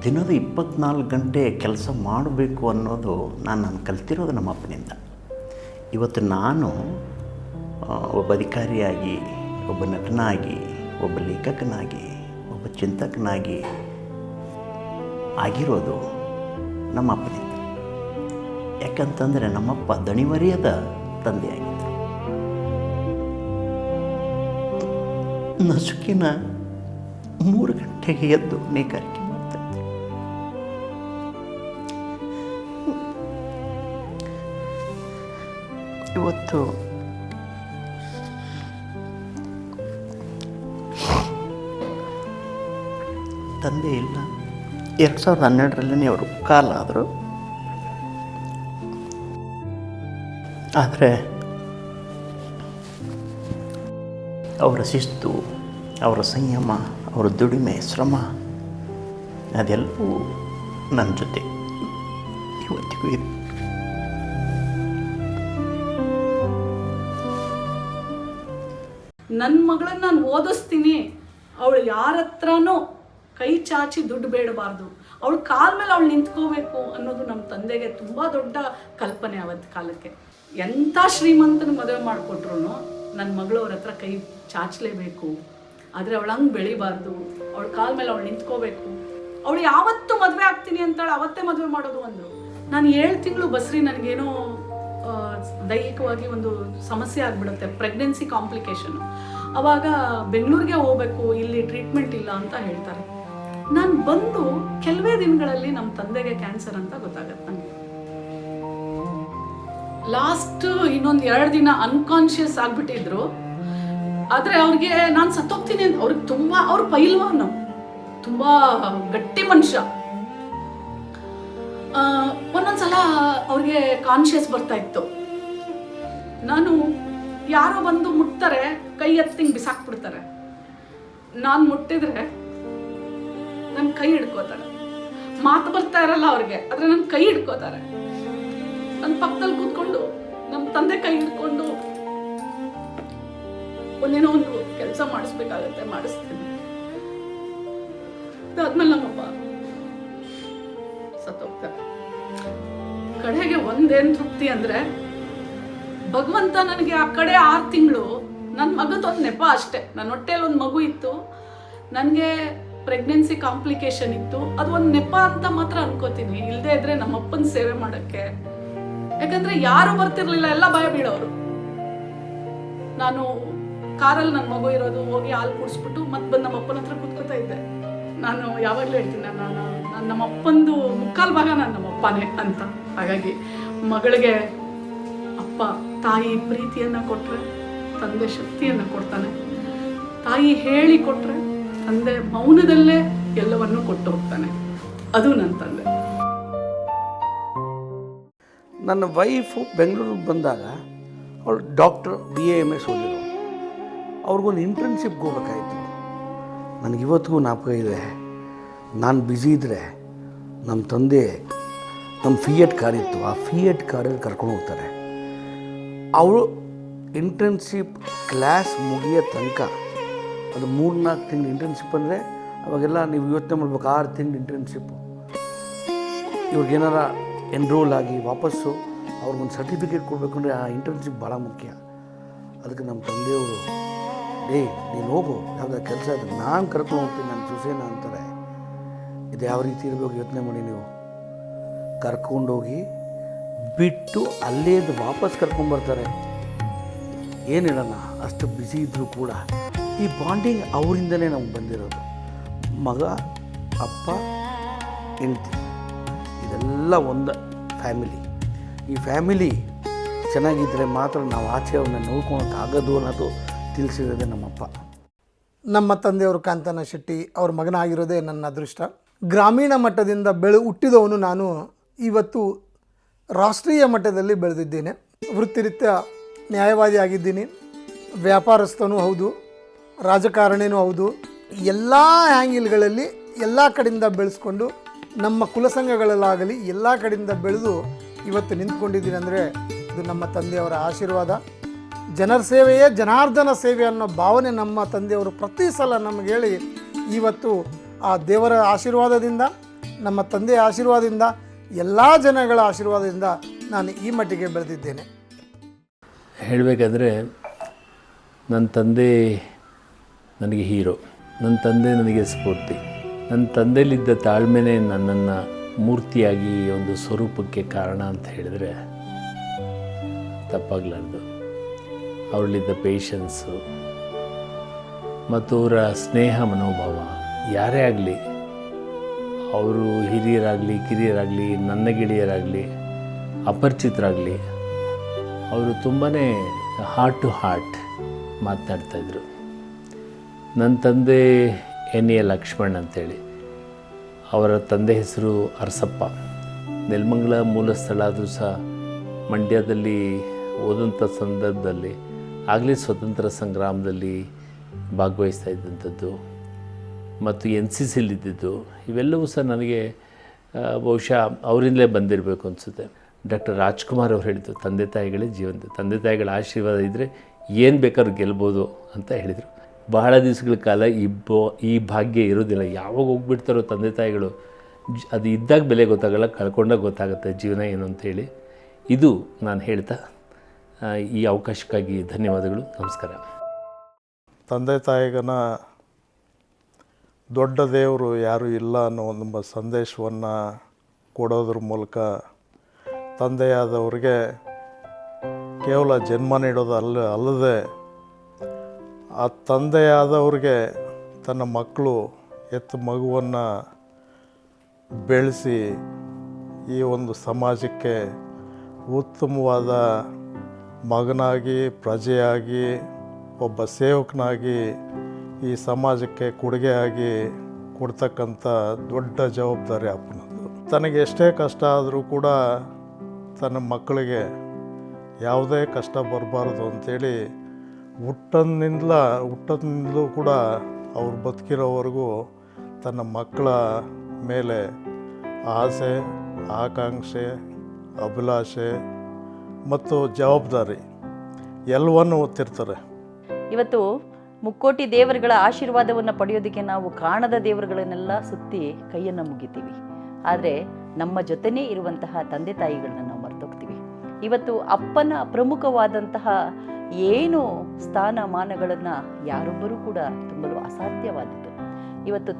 ದಿನದ 24 ಗಂಟೆ ಕೆಲಸ ಮಾಡಬೇಕು ಅನ್ನೋದು ನಾನು ಕಲ್ತಿರೋದು ನಮ್ಮ ಅಪ್ಪನಿಂದ. ಇವತ್ತು ನಾನು ಒಬ್ಬ ಅಧಿಕಾರಿಯಾಗಿ, ಒಬ್ಬ ನಟನಾಗಿ, ಒಬ್ಬ ಲೇಖಕನಾಗಿ, ಒಬ್ಬ ಚಿಂತಕನಾಗಿ ಆಗಿರೋದು ನಮ್ಮ ಅಪ್ಪನಿಂದ. ಯಾಕಂತಂದರೆ ನಮ್ಮಪ್ಪ ದಣಿವರಿಯದ ತಂದೆಯಾಗಿದ್ದರು. ನಸುಕಿನ 3 ಗಂಟೆಗೆ ಎದ್ದು ನೇಕಾರಿಕೆ ಮಾಡ್ತಾಯಿದ್ರು. ಇವತ್ತು ತಂದೆ ಇಲ್ಲ. 2012ರಲ್ಲಿ ಅವರು ಕಾಲಾದರು. ಆದರೆ ಅವರ ಶಿಸ್ತು, ಅವರ ಸಂಯಮ, ಅವರ ದುಡಿಮೆ, ಶ್ರಮ ಅದೆಲ್ಲವೂ ನನ್ನ ಜೊತೆ ಇವತ್ತಿಗೂ ಇದೆ. ನನ್ನ ಮಗಳನ್ನ ನಾನು ಓದಿಸ್ತೀನಿ, ಅವಳು ಯಾರ ಹತ್ರನೂ ಕೈ ಚಾಚಿ ದುಡ್ಡು ಬೇಡಬಾರ್ದು, ಅವಳ ಕಾಲ ಮೇಲೆ ಅವಳು ನಿಂತ್ಕೋಬೇಕು ಅನ್ನೋದು ನಮ್ಮ ತಂದೆಗೆ ತುಂಬ ದೊಡ್ಡ ಕಲ್ಪನೆ. ಅವತ್ತು ಕಾಲಕ್ಕೆ ಎಂಥ ಶ್ರೀಮಂತನ ಮದುವೆ ಮಾಡಿಕೊಟ್ರು ನನ್ನ ಮಗಳು ಅವ್ರ ಹತ್ರ ಕೈ ಚಾಚಲೇಬೇಕು, ಆದರೆ ಅವಳು ಹಂಗೆ ಬೆಳಿಬಾರ್ದು, ಅವಳ ಕಾಲ ಮೇಲೆ ಅವಳು ನಿಂತ್ಕೋಬೇಕು. ಅವಳು ಯಾವತ್ತೂ ಮದುವೆ ಆಗ್ತೀನಿ ಅಂತಾಳೆ, ಅವತ್ತೇ ಮದುವೆ ಮಾಡೋದು ಅಂದರು. ನಾನು 7 ತಿಂಗಳು ಬಸ್ರಿ ನನಗೇನೋ ದೈಹಿಕವಾಗಿ ಒಂದು ಸಮಸ್ಯೆ ಆಗಿಬಿಡುತ್ತೆ, ಪ್ರೆಗ್ನೆನ್ಸಿ ಕಾಂಪ್ಲಿಕೇಶನು. ಆವಾಗ ಬೆಂಗಳೂರಿಗೆ ಹೋಗಬೇಕು, ಇಲ್ಲಿ ಟ್ರೀಟ್ಮೆಂಟ್ ಇಲ್ಲ ಅಂತ ಹೇಳ್ತಾರೆ. ನಾನು ಬಂದು ಕೆಲವೇ ದಿನಗಳಲ್ಲಿ ನಮ್ಮ ತಂದೆಗೆ ಕ್ಯಾನ್ಸರ್ ಅಂತ ಗೊತ್ತಾಗತ್ತೆ ನನಗೆ. ಲಾಸ್ಟ್ ಇನ್ನೊಂದು 2 ದಿನ ಅನ್ಕಾನ್ಶಿಯಸ್ ಆಗಿಬಿಟ್ಟಿದ್ರು. ಆದರೆ ಅವ್ರಿಗೆ ನಾನು ಸತ್ತೋಗ್ತೀನಿ ಅಂತ ಅವ್ರಿಗೆ ತುಂಬ, ಅವ್ರ ಪೈಲ್ವಾನು, ತುಂಬ ಗಟ್ಟಿ ಮನುಷ್ಯ. ಒಂದೊಂದ್ಸಲ ಅವ್ರಿಗೆ ಕಾನ್ಶಿಯಸ್ ಬರ್ತಾ ಇತ್ತು. ನಾನು ಯಾರೋ ಬಂದು ಮುಟ್ತಾರೆ, ಕೈ ಎತ್ತಿಂಗ್ ಬಿಸಾಕ್ಬಿಡ್ತಾರೆ. ನಾನು ಮುಟ್ಟಿದ್ರೆ ನನ್ನ ಕೈ ಹಿಡ್ಕೋತಾರೆ. ಮಾತು ಬರ್ತಾ ಇರಲ್ಲ ಅವ್ರಿಗೆ, ಆದರೆ ನನ್ನ ಕೈ ಹಿಡ್ಕೋತಾರೆ. ನನ್ನ ಪಕ್ಕದಲ್ಲಿ ಕೂತ್ಕೊಂಡು ನಮ್ಮ ತಂದೆ ಕೈ ಹಿಡ್ಕೊಂಡು ಒಂದೇನೋ ಒಂದು ಕೆಲಸ ಮಾಡಿಸ್ಬೇಕಾಗತ್ತೆ, ಮಾಡಿಸ್ತೀನಿ. ಅದಾದ್ಮೇಲೆ ನಮ್ಮಪ್ಪ ಸತ್ತೋಗ್ತಾರೆ. ಕಡೆಗೆ ಒಂದೇನು ತೃಪ್ತಿ ಅಂದರೆ, ಭಗವಂತ ನನಗೆ ಆ ಕಡೆ 6 ತಿಂಗಳು ನನ್ನ ಮಗದೊಂದು ನೆಪ ಅಷ್ಟೇ. ನನ್ನ ಹೊಟ್ಟೆಯಲ್ಲಿ ಒಂದು ಮಗು ಇತ್ತು, ನನಗೆ ಪ್ರೆಗ್ನೆನ್ಸಿ ಕಾಂಪ್ಲಿಕೇಶನ್ ಇತ್ತು, ಅದು ಒಂದು ನೆಪ ಅಂತ ಮಾತ್ರ ಅನ್ಕೋತೀನಿ. ಇಲ್ಲದೆ ಇದ್ರೆ ನಮ್ಮ ಅಪ್ಪನ ಸೇವೆ ಮಾಡೋಕ್ಕೆ. ಯಾಕಂದರೆ ಯಾರು ಬರ್ತಿರ್ಲಿಲ್ಲ, ಎಲ್ಲ ಭಯ ಬೀಳೋರು. ನಾನು ಕಾರಲ್ಲಿ ನನ್ನ ಮಗು ಇರೋದು, ಹೋಗಿ ಹಾಲು ಕುಡಿಸ್ಬಿಟ್ಟು ಮತ್ತೆ ಬಂದು ನಮ್ಮ ಅಪ್ಪನ ಹತ್ರ ಕೂತ್ಕೋತಾ ಇದ್ದೆ. ನಾನು ಯಾವಾಗಲೂ ಹೇಳ್ತೀನಿ, ನಾನು ನಮ್ಮ ಅಪ್ಪಂದು 3/4 ಭಾಗ ನಾನು ನಮ್ಮ ಅಪ್ಪನೇ ಅಂತ. ಹಾಗಾಗಿ ಮಗಳಿಗೆ ಅಪ್ಪ ತಾಯಿ ಪ್ರೀತಿಯನ್ನು ಕೊಟ್ಟರೆ ತಂದೆ ಶಕ್ತಿಯನ್ನು ಕೊಡ್ತಾನೆ. ತಾಯಿ ಹೇಳಿ ಕೊಟ್ಟರೆ ತಂದೆ ಮೌನದಲ್ಲೇ ಎಲ್ಲವನ್ನೂ ಕೊಟ್ಟು ಹೋಗ್ತಾನೆ. ಅದು ನನ್ನ ತಂದೆ. ನನ್ನ ವೈಫು ಬೆಂಗಳೂರಿಗೆ ಬಂದಾಗ ಅವಳು ಡಾಕ್ಟರ್ BAMS ಓದಿದ್ರು. ಅವ್ರಿಗೊಂದು ಇಂಟರ್ನ್ಶಿಪ್ಗೆ ಹೋಗ್ಬೇಕಾಯಿತು. ನನಗಿವತ್ತಿಗೂ ಜ್ಞಾಪಕ ಇದೆ. ನಾನು ಬ್ಯುಸಿ ಇದ್ದರೆ ನಮ್ಮ ತಂದೆ ನಮ್ಮ ಫಿಯೆಟ್ ಕಾರ್ ಇತ್ತು, ಆ ಫಿಯೆಟ್ ಕಾರಲ್ಲಿ ಕರ್ಕೊಂಡು ಹೋಗ್ತಾರೆ. ಅವಳು ಇಂಟರ್ನ್ಶಿಪ್ ಕ್ಲಾಸ್ ಮುಗಿಯೋ ತನಕ, ಅದು 3-4 ತಿಂಗಳು ಇಂಟರ್ನ್ಶಿಪ್ ಅಂದರೆ ಅವಾಗೆಲ್ಲ ನೀವು ಯೋಚನೆ ಮಾಡ್ಬೇಕು, 6 ತಿಂಗಳು ಇಂಟರ್ನ್ಶಿಪ್ಪು. ಇವ್ರಿಗೇನಾರ ಎನ್ರೋಲ್ ಆಗಿ ವಾಪಸ್ಸು ಅವ್ರಿಗೊಂದು ಸರ್ಟಿಫಿಕೇಟ್ ಕೊಡಬೇಕು ಅಂದರೆ ಆ ಇಂಟರ್ನ್ಶಿಪ್ ಭಾಳ ಮುಖ್ಯ. ಅದಕ್ಕೆ ನಮ್ಮ ತಂದೆಯವರು, ನೀನು ಹೋಗು, ಯಾವುದಾದ್ರು ಕೆಲಸ ಇದ್ದರೆ ನಾನು ಕರ್ಕೊಂಡು ಹೋಗ್ತೀನಿ, ನನ್ನ ಸೊಸೆನ ಅಂತಾರೆ. ಇದು ಯಾವ ರೀತಿ ಇರಬೇಕು ಯೋಚನೆ ಮಾಡಿ ನೀವು. ಕರ್ಕೊಂಡೋಗಿ ಬಿಟ್ಟು ಅಲ್ಲೇದು ವಾಪಸ್ ಕರ್ಕೊಂಬರ್ತಾರೆ. ಏನು ಹೇಳೋಣ, ಅಷ್ಟು ಬ್ಯುಸಿ ಇದ್ದರೂ ಕೂಡ ಈ ಬಾಂಡಿಂಗ್ ಅವರಿಂದನೇ ನಮ್ಗೆ ಬಂದಿರೋದು. ಮಗ, ಅಪ್ಪ, ಹೆಂಡತಿ, ಇದೆಲ್ಲ ಒಂದು ಫ್ಯಾಮಿಲಿ. ಈ ಫ್ಯಾಮಿಲಿ ಚೆನ್ನಾಗಿದ್ದರೆ ಮಾತ್ರ ನಾವು ಆಚೆ ಅವ್ರನ್ನ ನೋಡ್ಕೊಳಕ್ಕಾಗೋದು ಅನ್ನೋದು ತಿಳಿಸಿರೋದೇ ನಮ್ಮಪ್ಪ. ನಮ್ಮ ತಂದೆಯವರು ಕಾಂತನ ಶೆಟ್ಟಿ ಅವ್ರ ಮಗನಾಗಿರೋದೇ ನನ್ನ ಅದೃಷ್ಟ. ಗ್ರಾಮೀಣ ಮಟ್ಟದಿಂದ ಹುಟ್ಟಿದವನು ನಾನು. ಇವತ್ತು ರಾಷ್ಟ್ರೀಯ ಮಟ್ಟದಲ್ಲಿ ಬೆಳೆದಿದ್ದೇನೆ. ವೃತ್ತಿರೀತ್ಯ ನ್ಯಾಯವಾದಿ ಆಗಿದ್ದೀನಿ, ವ್ಯಾಪಾರಸ್ಥನೂ ಹೌದು, ರಾಜಕಾರಣಿನೂ ಹೌದು. ಎಲ್ಲ ಆ್ಯಂಗಿಲ್ಗಳಲ್ಲಿ ಎಲ್ಲ ಕಡೆಯಿಂದ ಬೆಳೆಸ್ಕೊಂಡು ನಮ್ಮ ಕುಲಸಂಘಗಳಲ್ಲಾಗಲಿ ಎಲ್ಲ ಕಡೆಯಿಂದ ಬೆಳೆದು ಇವತ್ತು ನಿಂತ್ಕೊಂಡಿದ್ದೀನಿ ಅಂದರೆ ಇದು ನಮ್ಮ ತಂದೆಯವರ ಆಶೀರ್ವಾದ. ಜನರ ಸೇವೆಯೇ ಜನಾರ್ದನ ಸೇವೆ ಅನ್ನೋ ಭಾವನೆ ನಮ್ಮ ತಂದೆಯವರು ಪ್ರತಿ ಸಲ ನಮಗೆ ಹೇಳಿ, ಇವತ್ತು ಆ ದೇವರ ಆಶೀರ್ವಾದದಿಂದ, ನಮ್ಮ ತಂದೆಯ ಆಶೀರ್ವಾದದಿಂದ, ಎಲ್ಲ ಜನಗಳ ಆಶೀರ್ವಾದದಿಂದ ನಾನು ಈ ಮಟ್ಟಿಗೆ ಬೆಳೆದಿದ್ದೇನೆ. ಹೇಳಬೇಕಾದ್ರೆ ನನ್ನ ತಂದೆ ನನಗೆ ಹೀರೋ, ನನ್ನ ತಂದೆ ನನಗೆ ಸ್ಫೂರ್ತಿ. ನನ್ನ ತಂದೆಯಲ್ಲಿದ್ದ ತಾಳ್ಮೆನೇ ನನ್ನನ್ನು ಮೂರ್ತಿಯಾಗಿ ಒಂದು ಸ್ವರೂಪಕ್ಕೆ ಕಾರಣ ಅಂತ ಹೇಳಿದರೆ ತಪ್ಪಾಗಲಾರ್ದು. ಅವರಲ್ಲಿದ್ದ ಪೇಷನ್ಸು ಮತ್ತು ಅವರ ಸ್ನೇಹ ಮನೋಭಾವ, ಯಾರೇ ಆಗಲಿ, ಅವರು ಹಿರಿಯರಾಗಲಿ ಕಿರಿಯರಾಗಲಿ ನನ್ನ ಗೆಳೆಯರಾಗಲಿ ಅಪರಿಚಿತರಾಗಲಿ, ಅವರು ತುಂಬಾ ಹಾರ್ಟ್ ಟು ಹಾರ್ಟ್ ಮಾತನಾಡ್ತಾಯಿದ್ರು. ನನ್ನ ತಂದೆ NA ಲಕ್ಷ್ಮಣ್ ಅಂತೇಳಿ, ಅವರ ತಂದೆ ಹೆಸರು ಅರಸಪ್ಪ. ನೆಲಮಂಗಲ ಮೂಲ ಸ್ಥಳ ಆದರೂ ಸಹ ಮಂಡ್ಯದಲ್ಲಿ ಓದಂಥ ಸಂದರ್ಭದಲ್ಲಿ ಆಗಲೇ ಸ್ವತಂತ್ರ ಸಂಗ್ರಾಮದಲ್ಲಿ ಭಾಗವಹಿಸ್ತಾ ಇದ್ದಂಥದ್ದು ಮತ್ತು NCCಲಿದ್ದಿದ್ದು, ಇವೆಲ್ಲವೂ ಸಹ ನನಗೆ ಬಹುಶಃ ಅವರಿಂದಲೇ ಬಂದಿರಬೇಕು ಅನಿಸುತ್ತೆ. ಡಾಕ್ಟರ್ ರಾಜ್ಕುಮಾರ್ ಅವ್ರು ಹೇಳಿದರು, ತಂದೆ ತಾಯಿಗಳೇ ಜೀವಂತ, ತಂದೆ ತಾಯಿಗಳ ಆಶೀರ್ವಾದ ಇದ್ದರೆ ಏನು ಬೇಕಾದ್ರೂ ಗೆಲ್ಬೋದು ಅಂತ ಹೇಳಿದರು. ಬಹಳ ದಿವಸಗಳ ಕಾಲ ಈ ಭಾಗ್ಯ ಇರೋದಿಲ್ಲ. ಯಾವಾಗ ಹೋಗ್ಬಿಡ್ತಾರೋ ತಂದೆ ತಾಯಿಗಳು, ಅದು ಇದ್ದಾಗ ಬೆಲೆ ಗೊತ್ತಾಗಲ್ಲ, ಕಳ್ಕೊಂಡಾಗ ಗೊತ್ತಾಗುತ್ತೆ ಜೀವನ ಏನು ಅಂತೇಳಿ. ಇದು ನಾನು ಹೇಳ್ತಾ ಈ ಅವಕಾಶಕ್ಕಾಗಿ ಧನ್ಯವಾದಗಳು. ನಮಸ್ಕಾರ. ತಂದೆ ತಾಯಿಗನ ದೊಡ್ಡ ದೇವರು ಯಾರೂ ಇಲ್ಲ ಅನ್ನೋ ಒಂದು ಸಂದೇಶವನ್ನು ಕೊಡೋದ್ರ ಮೂಲಕ ತಂದೆಯಾದವ್ರಿಗೆ ಕೇವಲ ಜನ್ಮ ನೀಡೋದು ಅಲ್ಲದೆ ಆ ತಂದೆಯಾದವ್ರಿಗೆ ತನ್ನ ಮಕ್ಕಳು ಮಗುವನ್ನು ಬೆಳೆಸಿ ಈ ಒಂದು ಸಮಾಜಕ್ಕೆ ಉತ್ತಮವಾದ ಮಗನಾಗಿ, ಪ್ರಜೆಯಾಗಿ, ಒಬ್ಬ ಸೇವಕನಾಗಿ ಈ ಸಮಾಜಕ್ಕೆ ಕೊಡುಗೆಯಾಗಿ ಕೊಡ್ತಕ್ಕಂಥ ದೊಡ್ಡ ಜವಾಬ್ದಾರಿ ಅಪ್ಪನದು. ತನಗೆ ಎಷ್ಟೇ ಕಷ್ಟ ಆದರೂ ಕೂಡ ತನ್ನ ಮಕ್ಕಳಿಗೆ ಯಾವುದೇ ಕಷ್ಟ ಬರಬಾರ್ದು ಅಂಥೇಳಿ ಹುಟ್ಟದಿಂದಲೂ ಕೂಡ ಅವ್ರು ಬದುಕಿರೋವರೆಗೂ ತನ್ನ ಮಕ್ಕಳ ಮೇಲೆ ಆಸೆ, ಆಕಾಂಕ್ಷೆ, ಅಭಿಲಾಷೆ ಮತ್ತು ಜವಾಬ್ದಾರಿ ಎಲ್ಲವನ್ನು ಹೊತ್ತಿರ್ತಾರೆ. ಇವತ್ತು ಮುಕ್ಕೋಟಿ ದೇವರುಗಳ ಆಶೀರ್ವಾದವನ್ನು ಪಡೆಯೋದಕ್ಕೆ ನಾವು ಕಾಣದ ದೇವರುಗಳನ್ನೆಲ್ಲ ಸುತ್ತಿ ಕೈಯನ್ನು ಮುಗಿತೀವಿ. ಆದರೆ ನಮ್ಮ ಜೊತೆನೇ ಇರುವಂತಹ ತಂದೆ ತಾಯಿಗಳನ್ನ ನಾವು ಮರ್ತೋಗ್ತೀವಿ. ಇವತ್ತು ಅಪ್ಪನ ಪ್ರಮುಖವಾದಂತಹ ಏನು ಸ್ಥಾನಮಾನಗಳನ್ನು ಯಾರೊಬ್ಬರೂ ಕೂಡ ತುಂಬಲು ಅಸಾಧ್ಯವಾದದ್ದು. ಇವತ್ತು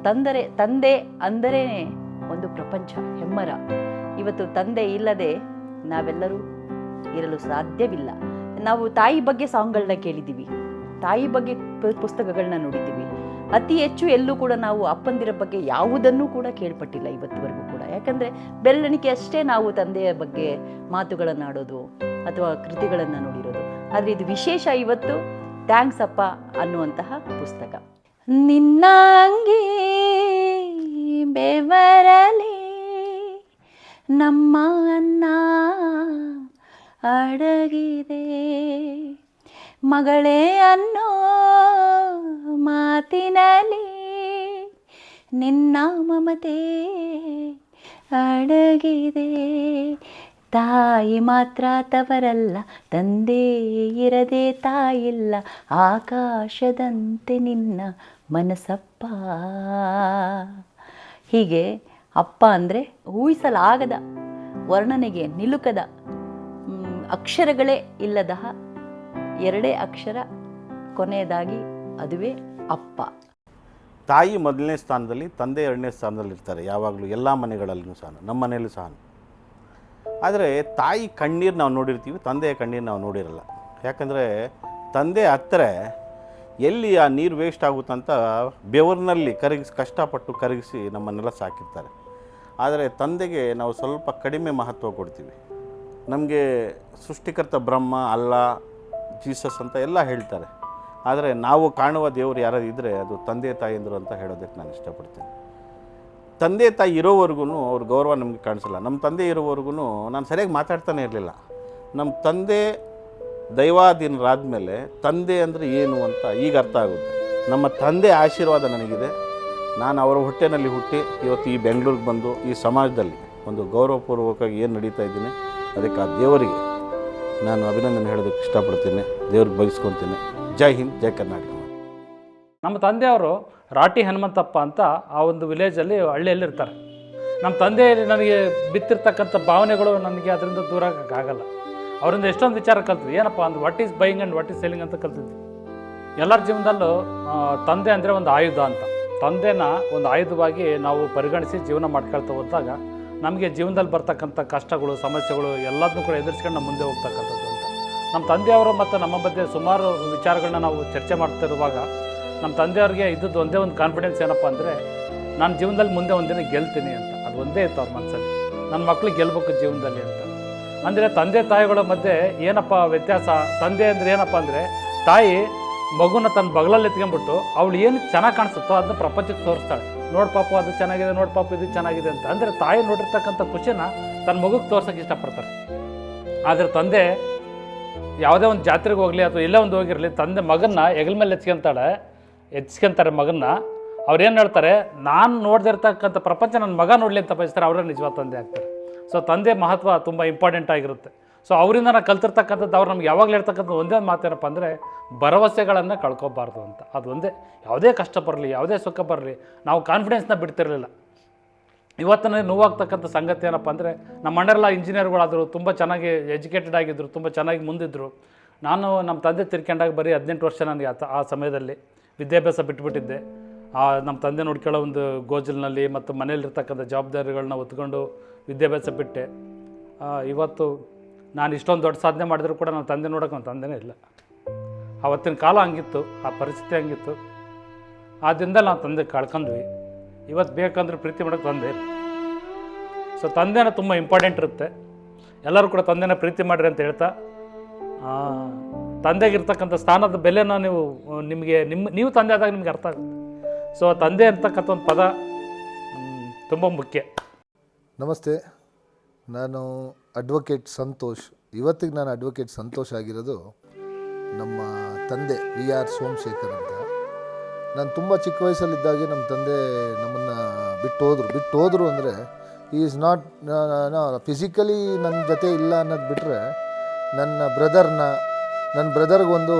ತಂದೆ ಅಂದರೆ ಒಂದು ಪ್ರಪಂಚ, ಹೆಮ್ಮರ. ಇವತ್ತು ತಂದೆ ಇಲ್ಲದೆ ನಾವೆಲ್ಲರೂ ಇರಲು ಸಾಧ್ಯವಿಲ್ಲ. ನಾವು ತಾಯಿ ಬಗ್ಗೆ ಸಾಂಗ್ಗಳನ್ನ ಕೇಳಿದ್ದೀವಿ, ತಾಯಿ ಬಗ್ಗೆ ಪುಸ್ತಕಗಳನ್ನ ನೋಡಿದ್ದೀವಿ. ಅತಿ ಹೆಚ್ಚು ಎಲ್ಲೂ ಕೂಡ ನಾವು ಅಪ್ಪಂದಿರ ಬಗ್ಗೆ ಯಾವುದನ್ನೂ ಕೂಡ ಕೇಳ್ಪಟ್ಟಿಲ್ಲ ಇವತ್ತುವರೆಗೂ ಕೂಡ. ಯಾಕಂದರೆ ಬೆರಳೆಣಿಕೆ ಅಷ್ಟೇ ನಾವು ತಂದೆಯ ಬಗ್ಗೆ ಮಾತುಗಳನ್ನಾಡೋದು ಅಥವಾ ಕೃತಿಗಳನ್ನು ನೋಡಿರೋದು. ಆದರೆ ಇದು ವಿಶೇಷ ಇವತ್ತು ಥ್ಯಾಂಕ್ಸ್ ಅಪ್ಪ ಅನ್ನುವಂತಹ ಪುಸ್ತಕ. ನಿನ್ನ ಅಂಗಿ ಬೆವರಲಿ ನಮ್ಮ ಅನ್ನ ಅಡಗಿದೆ, ಮಗಳೇ ಅನ್ನೋ ಮಾತಿನಲ್ಲಿ ನಿನ್ನ ಮಮತೆ ಅಡಗಿದೆ. ತಾಯಿ ಮಾತ್ರ ತವರಲ್ಲ, ತಂದೆ ಇರದೆ ತಾಯಿಲ್ಲ, ಆಕಾಶದಂತೆ ನಿನ್ನ ಮನಸ್ಸಪ್ಪ. ಹೀಗೆ ಅಪ್ಪ ಅಂದರೆ ಊಹಿಸಲಾಗದ, ವರ್ಣನೆಗೆ ನಿಲುಕದ, ಅಕ್ಷರಗಳೇ ಇಲ್ಲದ ಎರಡೇ ಅಕ್ಷರ ಕೊನೆಯದಾಗಿ, ಅದುವೇ ಅಪ್ಪ. ತಾಯಿ ಮೊದಲನೇ ಸ್ಥಾನದಲ್ಲಿ, ತಂದೆ ಎರಡನೇ ಸ್ಥಾನದಲ್ಲಿ ಇರ್ತಾರೆ ಯಾವಾಗಲೂ, ಎಲ್ಲ ಮನೆಗಳಲ್ಲೂ ಸಹ, ನಮ್ಮ ಮನೆಯಲ್ಲೂ ಸಹ. ಆದರೆ ತಾಯಿ ಕಣ್ಣೀರು ನಾವು ನೋಡಿರ್ತೀವಿ, ತಂದೆಯ ಕಣ್ಣೀರು ನಾವು ನೋಡಿರಲ್ಲ. ಯಾಕಂದರೆ ತಂದೆ ಹತ್ತಿರ ಎಲ್ಲಿ ಆ ನೀರು ವೇಸ್ಟ್ ಆಗುತ್ತಂತ ಬೆವರಿನಲ್ಲಿ ಕಷ್ಟಪಟ್ಟು ಕರಗಿಸಿ ನಮ್ಮನ್ನೆಲ್ಲ ಸಾಕಿರ್ತಾರೆ. ಆದರೆ ತಂದೆಗೆ ನಾವು ಸ್ವಲ್ಪ ಕಡಿಮೆ ಮಹತ್ವ ಕೊಡ್ತೀವಿ. ನಮಗೆ ಸೃಷ್ಟಿಕರ್ತ ಬ್ರಹ್ಮ, ಅಲ್ಲ, ಜೀಸಸ್ ಅಂತ ಎಲ್ಲ ಹೇಳ್ತಾರೆ. ಆದರೆ ನಾವು ಕಾಣುವ ದೇವರು ಯಾರಾದ್ರು ಇದ್ದರೆ ಅದು ತಂದೆ ತಾಯಿಯಂದರು ಅಂತ ಹೇಳೋದಕ್ಕೆ ನಾನು ಇಷ್ಟಪಡ್ತೀನಿ. ತಂದೆ ತಾಯಿ ಇರೋವರೆಗೂ ಅವ್ರ ಗೌರವ ನಮಗೆ ಕಾಣಿಸಲ್ಲ. ನಮ್ಮ ತಂದೆ ಇರೋವರೆಗೂ ನಾನು ಸರಿಯಾಗಿ ಮಾತಾಡ್ತಾನೆ ಇರಲಿಲ್ಲ. ನಮ್ಮ ತಂದೆ ದೈವಾಧೀನರಾದಮೇಲೆ ತಂದೆ ಅಂದರೆ ಏನು ಅಂತ ಈಗ ಅರ್ಥ ಆಗುತ್ತೆ. ನಮ್ಮ ತಂದೆ ಆಶೀರ್ವಾದ ನನಗಿದೆ. ನಾನು ಅವರ ಹೊಟ್ಟೆನಲ್ಲಿ ಹುಟ್ಟಿ ಇವತ್ತು ಈ ಬೆಂಗಳೂರಿಗೆ ಬಂದು ಈ ಸಮಾಜದಲ್ಲಿ ಒಂದು ಗೌರವಪೂರ್ವಕವಾಗಿ ಏನು ನಡೀತಾ ಇದ್ದೀನಿ, ಅದಕ್ಕೆ ಆ ದೇವರಿಗೆ ನಾನು ಅಭಿನಂದನೆ ಹೇಳೋದಕ್ಕೆ ಇಷ್ಟಪಡ್ತೀನಿ. ದೇವ್ರಿಗೆ ಬಯಸ್ಕೊತೀನಿ. ಜೈ ಹಿಂದ್, ಜೈ ಕರ್ನಾಟಕ. ನಮ್ಮ ತಂದೆಯವರು ರಾಟಿ ಹನುಮಂತಪ್ಪ ಅಂತ ಆ ಒಂದು ವಿಲೇಜಲ್ಲಿ, ಹಳ್ಳಿಯಲ್ಲಿರ್ತಾರೆ. ನಮ್ಮ ತಂದೆಯಲ್ಲಿ ನನಗೆ ಬಿತ್ತಿರ್ತಕ್ಕಂಥ ಭಾವನೆಗಳು ನನಗೆ ಅದರಿಂದ ದೂರ ಆಗಲ್ಲ. ಅವರಿಂದ ಎಷ್ಟೊಂದು ವಿಚಾರ ಕಲ್ತ್ವಿ. ಏನಪ್ಪ ಅಂದ್ರೆ what is buying and what is selling ಅಂತ ಕಲ್ತಿದ್ವಿ. ಎಲ್ಲರ ಜೀವನದಲ್ಲೂ ತಂದೆ ಅಂದರೆ ಒಂದು ಆಯುಧ ಅಂತ. ತಂದೆನ ಒಂದು ಆಯುಧವಾಗಿ ನಾವು ಪರಿಗಣಿಸಿ ಜೀವನ ಮಾಡ್ಕೊಳ್ತಾ ಹೋದಾಗ ನಮಗೆ ಜೀವನದಲ್ಲಿ ಬರ್ತಕ್ಕಂಥ ಕಷ್ಟಗಳು, ಸಮಸ್ಯೆಗಳು ಎಲ್ಲದನ್ನೂ ಕೂಡ ಎದುರಿಸ್ಕೊಂಡು ನಮ್ಮ ಮುಂದೆ ಹೋಗ್ತಕ್ಕಂಥದ್ದು ಅಂತ. ನಮ್ಮ ತಂದೆಯವರು ಮತ್ತು ನಮ್ಮ ಮಧ್ಯೆ ಸುಮಾರು ವಿಚಾರಗಳನ್ನ ನಾವು ಚರ್ಚೆ ಮಾಡ್ತಿರುವಾಗ ನಮ್ಮ ತಂದೆಯವ್ರಿಗೆ ಇದ್ದದ್ದು ಒಂದೇ ಒಂದು ಕಾನ್ಫಿಡೆನ್ಸ್ ಏನಪ್ಪ ಅಂದರೆ, ನಾನು ಜೀವನದಲ್ಲಿ ಮುಂದೆ ಒಂದಿನ ಗೆಲ್ತೀನಿ ಅಂತ. ಅದು ಒಂದೇ ಇತ್ತು ಅವ್ರ ಮನಸ್ಸಲ್ಲಿ, ನನ್ನ ಮಕ್ಳಿಗೆ ಗೆಲ್ಬೇಕು ಜೀವನದಲ್ಲಿ ಅಂತ. ಅಂದರೆ ತಂದೆ ತಾಯಿಗಳ ಮಧ್ಯೆ ಏನಪ್ಪ ವ್ಯತ್ಯಾಸ? ತಂದೆ ಅಂದರೆ ಏನಪ್ಪ ಅಂದರೆ, ತಾಯಿ ಮಗುನ ತನ್ನ ಬಗಲಲ್ಲಿ ಎತ್ಕೊಂಡ್ಬಿಟ್ಟು ಅವಳು ಏನು ಚೆನ್ನಾಗಿ ಕಾಣಿಸುತ್ತೋ ಅದನ್ನ ಪ್ರಪಂಚಕ್ಕೆ ತೋರಿಸ್ತಾಳೆ. ನೋಡಿ ಪಾಪ ಅದು ಚೆನ್ನಾಗಿದೆ, ನೋಡಿ ಪಾಪ ಇದು ಚೆನ್ನಾಗಿದೆ ಅಂತ. ಅಂದರೆ ತಾಯಿ ನೋಡಿರ್ತಕ್ಕಂಥ ಖುಷಿನ ತನ್ನ ಮಗುಗೆ ತೋರ್ಸೋಕ್ಕೆ ಇಷ್ಟಪಡ್ತಾರೆ. ಆದರೆ ತಂದೆ ಯಾವುದೇ ಒಂದು ಜಾತ್ರೆಗೆ ಹೋಗಲಿ ಅಥವಾ ಎಲ್ಲೇ ಒಂದು ಹೋಗಿರಲಿ, ತಂದೆ ಮಗನ್ನ ಹೆಗಲ ಮೇಲೆ ಎಚ್ಕೊಂತಾರೆ ಮಗನ್ನ. ಅವ್ರೇನು ಹೇಳ್ತಾರೆ, ನಾನು ನೋಡ್ದಿರ್ತಕ್ಕಂಥ ಪ್ರಪಂಚ ನನ್ನ ಮಗ ನೋಡಲಿ ಅಂತ ಬಯಸ್ತಾರೆ. ಅವರೇ ನಿಜವಾದ ತಂದೆ ಆಗ್ತಾರೆ. ಸೊ ತಂದೆ ಮಹತ್ವ ತುಂಬ ಇಂಪಾರ್ಟೆಂಟ್ ಆಗಿರುತ್ತೆ. ಸೊ ಅವರಿಂದ ನಾನು ಕಲ್ತಿರ್ತಕ್ಕಂಥದ್ದು, ಅವ್ರು ನಮ್ಗೆ ಯಾವಾಗಲೂ ಹೇಳ್ತಕ್ಕಂಥ ಒಂದೇ ಒಂದು ಮಾತೇನಪ್ಪ ಅಂದರೆ, ಭರವಸೆಗಳನ್ನು ಕಳ್ಕೊಬಾರ್ದು ಅಂತ. ಅದು ಒಂದೇ. ಯಾವುದೇ ಕಷ್ಟ ಬರಲಿ, ಯಾವುದೇ ಸುಖ ಬರಲಿ, ನಾವು ಕಾನ್ಫಿಡೆನ್ಸ್ನ ಬಿಡ್ತಿರಲಿಲ್ಲ. ಇವತ್ತಿನ ನೋವಾಗ್ತಕ್ಕಂಥ ಸಂಗತಿ ಏನಪ್ಪ ಅಂದರೆ, ನಮ್ಮ ಅಣ್ಣರೆಲ್ಲ ಇಂಜಿನಿಯರ್ಗಳಾದರು, ತುಂಬ ಚೆನ್ನಾಗಿ ಎಜುಕೇಟೆಡ್ ಆಗಿದ್ದರು, ತುಂಬ ಚೆನ್ನಾಗಿ ಮುಂದಿದ್ದರು. ನಾನು ನಮ್ಮ ತಂದೆ ತಿರ್ಕೊಂಡಾಗ ಬರೀ 18 ವರ್ಷ ನನಗೆ ಆ ಸಮಯದಲ್ಲಿ ವಿದ್ಯಾಭ್ಯಾಸ ಬಿಟ್ಟುಬಿಟ್ಟಿದ್ದೆ. ನಮ್ಮ ತಂದೆ ನೋಡ್ಕೊಳ್ಳೋ ಒಂದು ಗೋಜಲ್ನಲ್ಲಿ ಮತ್ತು ಮನೇಲಿರ್ತಕ್ಕಂಥ ಜವಾಬ್ದಾರಿಗಳನ್ನ ಹೊತ್ಕೊಂಡು ವಿದ್ಯಾಭ್ಯಾಸ ಬಿಟ್ಟೆ. ಇವತ್ತು ನಾನು ಇಷ್ಟೊಂದು ದೊಡ್ಡ ಸಾಧನೆ ಮಾಡಿದರೂ ಕೂಡ ನನ್ನ ತಂದೆ ನೋಡೋಕೆ ನನ್ನ ತಂದೆನೇ ಇಲ್ಲ. ಆವತ್ತಿನ ಕಾಲ ಹಂಗಿತ್ತು, ಆ ಪರಿಸ್ಥಿತಿ ಹಂಗಿತ್ತು. ಆದ್ದರಿಂದ ನಾವು ತಂದೆ ಕಳ್ಕೊಂಡ್ವಿ. ಇವತ್ತು ಬೇಕಂದ್ರೆ ಪ್ರೀತಿ ಮಾಡೋಕ್ಕೆ ತಂದೆ. ಸೊ ತಂದೆನ ತುಂಬ ಇಂಪಾರ್ಟೆಂಟ್ ಇರುತ್ತೆ. ಎಲ್ಲರೂ ಕೂಡ ತಂದೆನ ಪ್ರೀತಿ ಮಾಡಿರಿ ಅಂತ ಹೇಳ್ತಾ, ತಂದೆಗಿರ್ತಕ್ಕಂಥ ಸ್ಥಾನದ ಬೆಲೆನ ನೀವು ತಂದೆ ಆದಾಗ ನಿಮ್ಗೆ ಅರ್ಥ ಆಗುತ್ತೆ. ಸೊ ತಂದೆ ಅಂತಕ್ಕಂಥ ಒಂದು ಪದ ತುಂಬ ಮುಖ್ಯ. ನಮಸ್ತೆ, ನಾನು ಅಡ್ವೊಕೇಟ್ ಸಂತೋಷ್. ಇವತ್ತಿಗೆ ನಾನು ಅಡ್ವೊಕೇಟ್ ಸಂತೋಷ್ ಆಗಿರೋದು ನಮ್ಮ ತಂದೆ VR ಸೋಮಶೇಖರ್ ಅಂತ. ನಾನು ತುಂಬ ಚಿಕ್ಕ ವಯಸ್ಸಲ್ಲಿದ್ದಾಗೆ ನಮ್ಮ ತಂದೆ ನಮ್ಮನ್ನು ಬಿಟ್ಟು ಹೋದರು ಅಂದರೆ, ಈಸ್ ನಾಟ್ ಫಿಸಿಕಲಿ ನನ್ನ ಜೊತೆ ಇಲ್ಲ ಅನ್ನೋದು ಬಿಟ್ಟರೆ, ನನ್ನ ಬ್ರದರ್ಗೆ ಒಂದು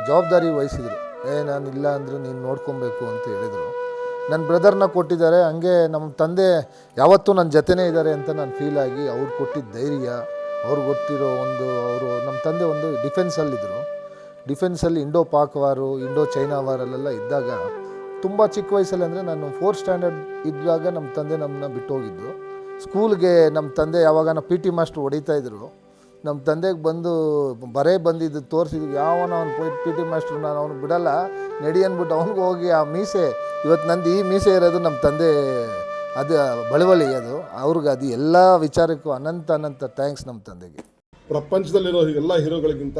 ಜವಾಬ್ದಾರಿ ವಹಿಸಿದರು. ನಾನು ಇಲ್ಲ ಅಂದರೂ ನೀನು ನೋಡ್ಕೊಬೇಕು ಅಂತ ಹೇಳಿದರು. ನನ್ನ ಬ್ರದರ್ನ ಕೊಟ್ಟಿದ್ದಾರೆ. ಹಂಗೆ ನಮ್ಮ ತಂದೆ ಯಾವತ್ತೂ ನನ್ನ ಜೊತೆನೇ ಇದ್ದಾರೆ ಅಂತ ನಾನು ಫೀಲ್ ಆಗಿ ಅವ್ರು ಕೊಟ್ಟಿದ್ದ ಧೈರ್ಯ, ಅವ್ರು ಗೊತ್ತಿರೋ ಅವರು ನಮ್ಮ ತಂದೆ ಒಂದು ಡಿಫೆನ್ಸಲ್ಲಿದ್ದರು. ಡಿಫೆನ್ಸಲ್ಲಿ ಇಂಡೋ ಪಾಕ್ ವಾರು, ಇಂಡೋ ಚೈನಾ ವಾರಲ್ಲೆಲ್ಲ ಇದ್ದಾಗ ತುಂಬ ಚಿಕ್ಕ ವಯಸ್ಸಲ್ಲಿ, ಅಂದರೆ ನಾನು 4th ಸ್ಟ್ಯಾಂಡರ್ಡ್ ಇದ್ದಾಗ ನಮ್ಮ ತಂದೆ ನಮ್ಮನ್ನ ಬಿಟ್ಟು ಹೋಗಿದ್ದು. ಸ್ಕೂಲ್ಗೆ ನಮ್ಮ ತಂದೆ ಯಾವಾಗ PT ಮಾಸ್ಟ್ರು ಹೊಡಿತಾಯಿದ್ರು, ನಮ್ಮ ತಂದೆಗೆ ಬರೇ ಬಂದಿದ್ದು ತೋರಿಸಿದ್ದು, ಯಾವನ ಅವ್ನು PT ಮಾಸ್ಟ್ರು, ನಾನು ಅವ್ನು ಬಿಡಲ್ಲ ನಡಿ ಅಂದ್ಬಿಟ್ಟು ಅವ್ನಿಗೆ ಹೋಗಿ ಆ ಮೀಸೆ, ಇವತ್ತು ನಂದು ಈ ಮೀಸೆ ಇರೋದು ನಮ್ಮ ತಂದೆ ಅದು ಬಳವಳಿ, ಅದು ಅವ್ರಿಗೆ ಅದು ಎಲ್ಲ ವಿಚಾರಕ್ಕೂ ಅನಂತ ಥ್ಯಾಂಕ್ಸ್ ನಮ್ಮ ತಂದೆಗೆ. ಪ್ರಪಂಚದಲ್ಲಿರೋ ಎಲ್ಲ ಹೀರೋಗಳಿಗಿಂತ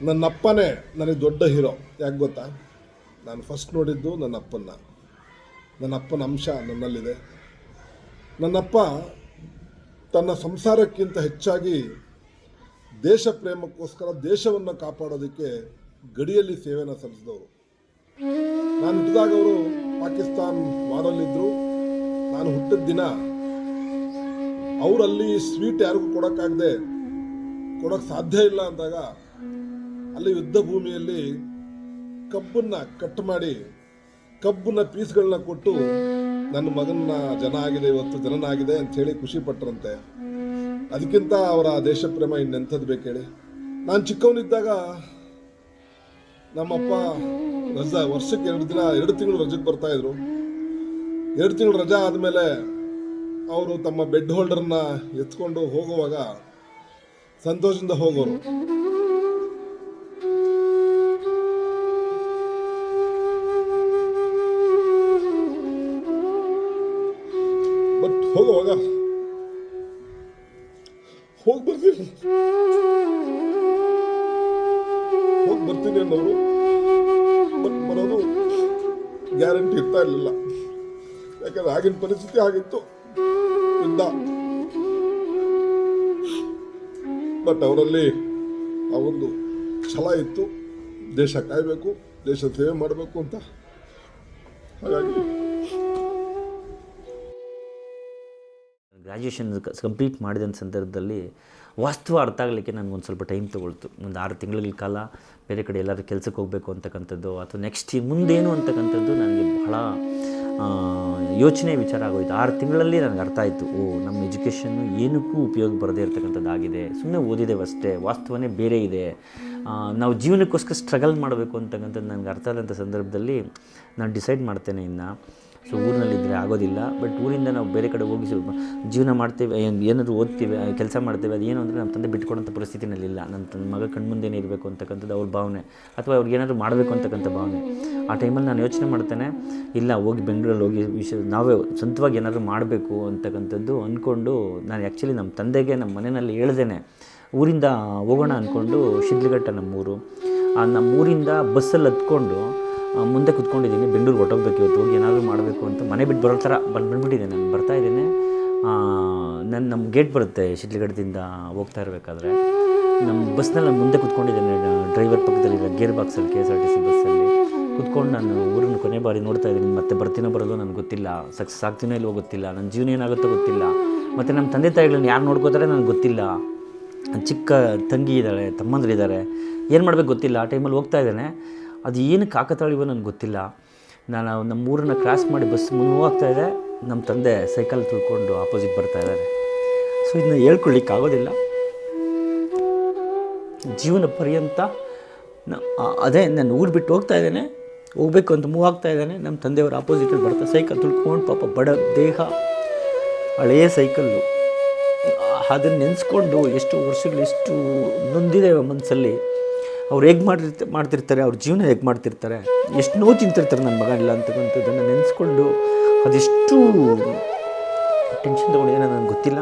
ನನ್ನಪ್ಪನೇ ನನಗೆ ದೊಡ್ಡ ಹೀರೋ. ಯಾಕೆ ಗೊತ್ತಾ? ನಾನು ಫಸ್ಟ್ ನೋಡಿದ್ದು ನನ್ನ ಅಪ್ಪನ ಅಂಶ ನನ್ನಲ್ಲಿದೆ. ನನ್ನಪ್ಪ ತನ್ನ ಸಂಸಾರಕ್ಕಿಂತ ಹೆಚ್ಚಾಗಿ ದೇಶ ಪ್ರೇಮಕ್ಕೋಸ್ಕರ ದೇಶವನ್ನು ಕಾಪಾಡೋದಕ್ಕೆ ಗಡಿಯಲ್ಲಿ ಸೇವೆಯನ್ನು ಸಲ್ಲಿಸಿದವರು. ನಾನು ಹುಟ್ಟಿದಾಗ ಅವರು ಪಾಕಿಸ್ತಾನ್ ವಾರಲ್ಲಿದ್ದರು. ನಾನು ಹುಟ್ಟಿದ ದಿನ ಅವರಲ್ಲಿ ಸ್ವೀಟ್ ಯಾರಿಗೂ ಕೊಡೋಕ್ಕೆ ಸಾಧ್ಯ ಇಲ್ಲ ಅಂದಾಗ ಅಲ್ಲಿ ಯುದ್ಧ ಭೂಮಿಯಲ್ಲಿ ಕಬ್ಬನ್ನು ಕಟ್ ಮಾಡಿ ಕಬ್ಬನ್ನ ಪೀಸ್ಗಳನ್ನ ಕೊಟ್ಟು ನನ್ನ ಮಗನ ಜನನ ಆಗಿದೆ ಅಂಥೇಳಿ ಖುಷಿ ಪಟ್ಟರಂತೆ. ಅದಕ್ಕಿಂತ ಅವರ ದೇಶ ಪ್ರೇಮ ಇನ್ನೆಂಥದ್ದು ಬೇಕು ಹೇಳಿ. ನಾನು ಚಿಕ್ಕವನಿದ್ದಾಗ ನಮ್ಮಪ್ಪ ವರ್ಷಕ್ಕೆ 2 ತಿಂಗಳು ರಜೆಗೆ ಬರ್ತಾಯಿದ್ರು. 2 ತಿಂಗಳು ರಜಾ ಆದಮೇಲೆ ಅವರು ತಮ್ಮ ಬೆಡ್ ಹೋಲ್ಡರ್ನ ಎತ್ಕೊಂಡು ಹೋಗುವಾಗ ಸಂತೋಷದಿಂದ ಹೋಗೋರು. ಬಟ್ ಹೋಗುವಾಗ ಹೋಗಿ ಬರ್ತೀನಿ ಅನ್ನೋರು. ಬಟ್ ಬರೋದು ಗ್ಯಾರಂಟಿ ಇರ್ತಾ ಇರಲಿಲ್ಲ. ಯಾಕಂದ್ರೆ ಆಗಿನ ಪರಿಸ್ಥಿತಿ ಆಗಿತ್ತು, ಯುದ್ಧ. ಬಟ್ ಅವರಲ್ಲಿ ಆ ಒಂದು ಛಲ ಇತ್ತು, ದೇಶ ಕಾಯಬೇಕು, ದೇಶ ಸೇವೆ ಮಾಡಬೇಕು ಅಂತ. ಹಾಗಾಗಿ ಗ್ರ್ಯಾಜುಯೇಷನ್ ಕಂಪ್ಲೀಟ್ ಮಾಡಿದಂಥ ಸಂದರ್ಭದಲ್ಲಿ ವಾಸ್ತವ ಅರ್ಥ ಆಗಲಿಕ್ಕೆ ನನಗೊಂದು ಸ್ವಲ್ಪ ಟೈಮ್ ತೊಗೊಳ್ತು. ಒಂದು 6 ತಿಂಗಳ ಕಾಲ ಬೇರೆ ಕಡೆ ಎಲ್ಲರೂ ಕೆಲಸಕ್ಕೆ ಹೋಗಬೇಕು ಅಂತಕ್ಕಂಥದ್ದು, ಅಥವಾ ನೆಕ್ಸ್ಟ್ ಮುಂದೇನು ಅಂತಕ್ಕಂಥದ್ದು ನನಗೆ ಬಹಳ ಯೋಚನೆ ವಿಚಾರ ಆಗೋಯ್ತು. 6 ತಿಂಗಳಲ್ಲಿ ನನಗೆ ಅರ್ಥ ಆಯಿತು, ನಮ್ಮ ಎಜುಕೇಷನ್ನು ಏನಕ್ಕೂ ಉಪಯೋಗ ಬರದೇ ಇರ್ತಕ್ಕಂಥದ್ದಾಗಿದೆ, ಸುಮ್ಮನೆ ಓದಿದ್ದೇವೆ ಅಷ್ಟೇ, ವಾಸ್ತವನೇ ಬೇರೆ ಇದೆ. ನಾವು ಜೀವನಕ್ಕೋಸ್ಕರ ಸ್ಟ್ರಗಲ್ ಮಾಡಬೇಕು ಅಂತಕ್ಕಂಥದ್ದು ನನಗೆ ಅರ್ಥ ಆದಂಥ ಸಂದರ್ಭದಲ್ಲಿ ನಾನು ಡಿಸೈಡ್ ಮಾಡ್ತೇನೆ, ಇನ್ನು ಸೊ ಊರಿನಲ್ಲಿದ್ದರೆ ಆಗೋದಿಲ್ಲ. ಬಟ್ ಊರಿಂದ ನಾವು ಬೇರೆ ಕಡೆ ಹೋಗಿ ಜೀವನ ಮಾಡ್ತೇವೆ, ಏನಾದರೂ ಓದ್ತೀವಿ, ಕೆಲಸ ಮಾಡ್ತೇವೆ, ಅದೇನು ಅಂದರೆ ನಮ್ಮ ತಂದೆ ಬಿಟ್ಕೊಡೋಂಥ ಪರಿಸ್ಥಿತಿನಲ್ಲಿಲ್ಲ. ನನ್ನ ಮಗ ಕಣ್ಮುಂದೇನೆ ಇರಬೇಕು ಅಂತಕ್ಕಂಥದ್ದು ಅವ್ರ ಭಾವನೆ, ಅಥವಾ ಅವ್ರಿಗೆ ಏನಾದರೂ ಮಾಡಬೇಕು ಅಂತಕ್ಕಂಥ ಭಾವನೆ. ಆ ಟೈಮಲ್ಲಿ ನಾನು ಯೋಚನೆ ಮಾಡ್ತೇನೆ, ಇಲ್ಲ ಹೋಗಿ ಬೆಂಗಳೂರಲ್ಲಿ ಹೋಗಿ ನಾವೇ ಸ್ವಂತವಾಗಿ ಏನಾದರೂ ಮಾಡಬೇಕು ಅಂತಕ್ಕಂಥದ್ದು ಅಂದ್ಕೊಂಡು, ನಾನು ಆ್ಯಕ್ಚುಲಿ ನಮ್ಮ ತಂದೆಗೆ ನಮ್ಮ ಮನೆಯಲ್ಲಿ ಹೇಳ್ದೇನೆ ಊರಿಂದ ಹೋಗೋಣ ಅಂದ್ಕೊಂಡು, ಶಿಡ್ಲಘಟ್ಟ ನಮ್ಮೂರು, ನಮ್ಮೂರಿಂದ ಬಸ್ಸಲ್ಲಿ ಹತ್ಕೊಂಡು ಮುಂದೆ ಕೂತ್ಕೊಂಡಿದ್ದೀನಿ. ಬೆಂಗಳೂರಿಗೆ ಹೊರಟೋಗ್ಬೇಕು, ಇವತ್ತು ಹೋಗಿ ಏನಾದರೂ ಮಾಡಬೇಕು ಅಂತ ಮನೆ ಬಿಟ್ಟು ಬರೋ ಥರ ಬಂದುಬಿಟ್ಟಿದ್ದೆ. ನಾನು ಬರ್ತಾಯಿದ್ದೇನೆ, ನಮ್ಮ ಗೇಟ್ ಬರುತ್ತೆ ಶಿಡ್ಲಘಟ್ಟದಿಂದ ಹೋಗ್ತಾ ಇರಬೇಕಾದ್ರೆ. ನಮ್ಮ ಬಸ್ನಲ್ಲಿ ನಾನು ಮುಂದೆ ಕೂತ್ಕೊಂಡಿದ್ದೇನೆ, ಡ್ರೈವರ್ ಪಕ್ಕದಲ್ಲಿರೋ ಗೇರ್ ಬಾಕ್ಸಲ್ಲಿ KSRTC ಬಸ್ಸಲ್ಲಿ ಕೂತ್ಕೊಂಡು ನಾನು ಊರನ್ನು ಕೊನೆ ಬಾರಿ ನೋಡ್ತಾ ಇದ್ದೀನಿ. ಮತ್ತೆ ಬರ್ತೀನೋ ಬರೋದು ನನಗೆ ಗೊತ್ತಿಲ್ಲ, ಸಕ್ಸಸ್ ಆಗ್ತೀನೋ ಇಲ್ವೋ ಗೊತ್ತಿಲ್ಲ, ನನ್ನ ಜೀವನ ಏನಾಗುತ್ತೋ ಗೊತ್ತಿಲ್ಲ, ಮತ್ತು ನಮ್ಮ ತಂದೆ ತಾಯಿಗಳನ್ನ ಯಾರು ನೋಡ್ಕೋತಾರೆ ನನಗೆ ಗೊತ್ತಿಲ್ಲ. ಚಿಕ್ಕ ತಂಗಿ ಇದ್ದಾಳೆ, ತಮ್ಮಂದ್ರಿದ್ದಾರೆ, ಏನು ಮಾಡಬೇಕು ಗೊತ್ತಿಲ್ಲ. ಆ ಟೈಮಲ್ಲಿ ಹೋಗ್ತಾ ಇದ್ದೇನೆ, ಅದು ಏನು ಕಾಕತಾಳಿವೋ ನನಗೆ ಗೊತ್ತಿಲ್ಲ. ನಾನು ನಮ್ಮೂರನ್ನು ಕ್ರಾಸ್ ಮಾಡಿ ಬಸ್ ಮುಂದೆ ಹೋಗ್ತಾಯಿದ್ದೆ, ನಮ್ಮ ತಂದೆ ಸೈಕಲ್ ತುಳ್ಕೊಂಡು ಆಪೋಸಿಟ್ ಬರ್ತಾಯಿದ್ದಾರೆ. ಸೊ ಇದನ್ನ ಹೇಳ್ಕೊಳ್ಳಿಕ್ಕಾಗೋದಿಲ್ಲ. ಜೀವನ ಪರ್ಯಂತ ಅದೇ ನಾನು ಊರು ಬಿಟ್ಟು ಹೋಗ್ತಾ ಇದ್ದೇನೆ, ಹೋಗಬೇಕು ಅಂತ ಮೂವ್ ಆಗ್ತಾ ಇದ್ದಾನೆ, ನಮ್ಮ ತಂದೆಯವರು ಆಪೋಸಿಟಲ್ಲಿ ಬರ್ತಾ ಸೈಕಲ್ ತುಳ್ಕೊಂಡು, ಪಾಪ ಬಡ ದೇಹ, ಹಳೆಯ ಸೈಕಲ್ಲು, ಅದನ್ನು ನೆನೆಸ್ಕೊಂಡು ಎಷ್ಟು ವರ್ಷಗಳು ಎಷ್ಟು ನೊಂದಿದೆ ಮನಸ್ಸಲ್ಲಿ. ಅವ್ರು ಹೇಗೆ ಮಾಡ್ತಿರ್ತಾರೆ, ಅವ್ರ ಜೀವನ ಹೇಗೆ ಮಾಡ್ತಿರ್ತಾರೆ, ಎಷ್ಟು ನೋವು ತಿಂತಿರ್ತಾರೆ ನನ್ನ ಮಗ ಇಲ್ಲ ಅಂತಕ್ಕಂಥದ್ದನ್ನು ನೆನೆಸ್ಕೊಂಡು ಅದೆಷ್ಟು ಟೆನ್ಷನ್ ತೊಗೊಂಡಿದ್ದೇನೆ ನನಗೆ ಗೊತ್ತಿಲ್ಲ.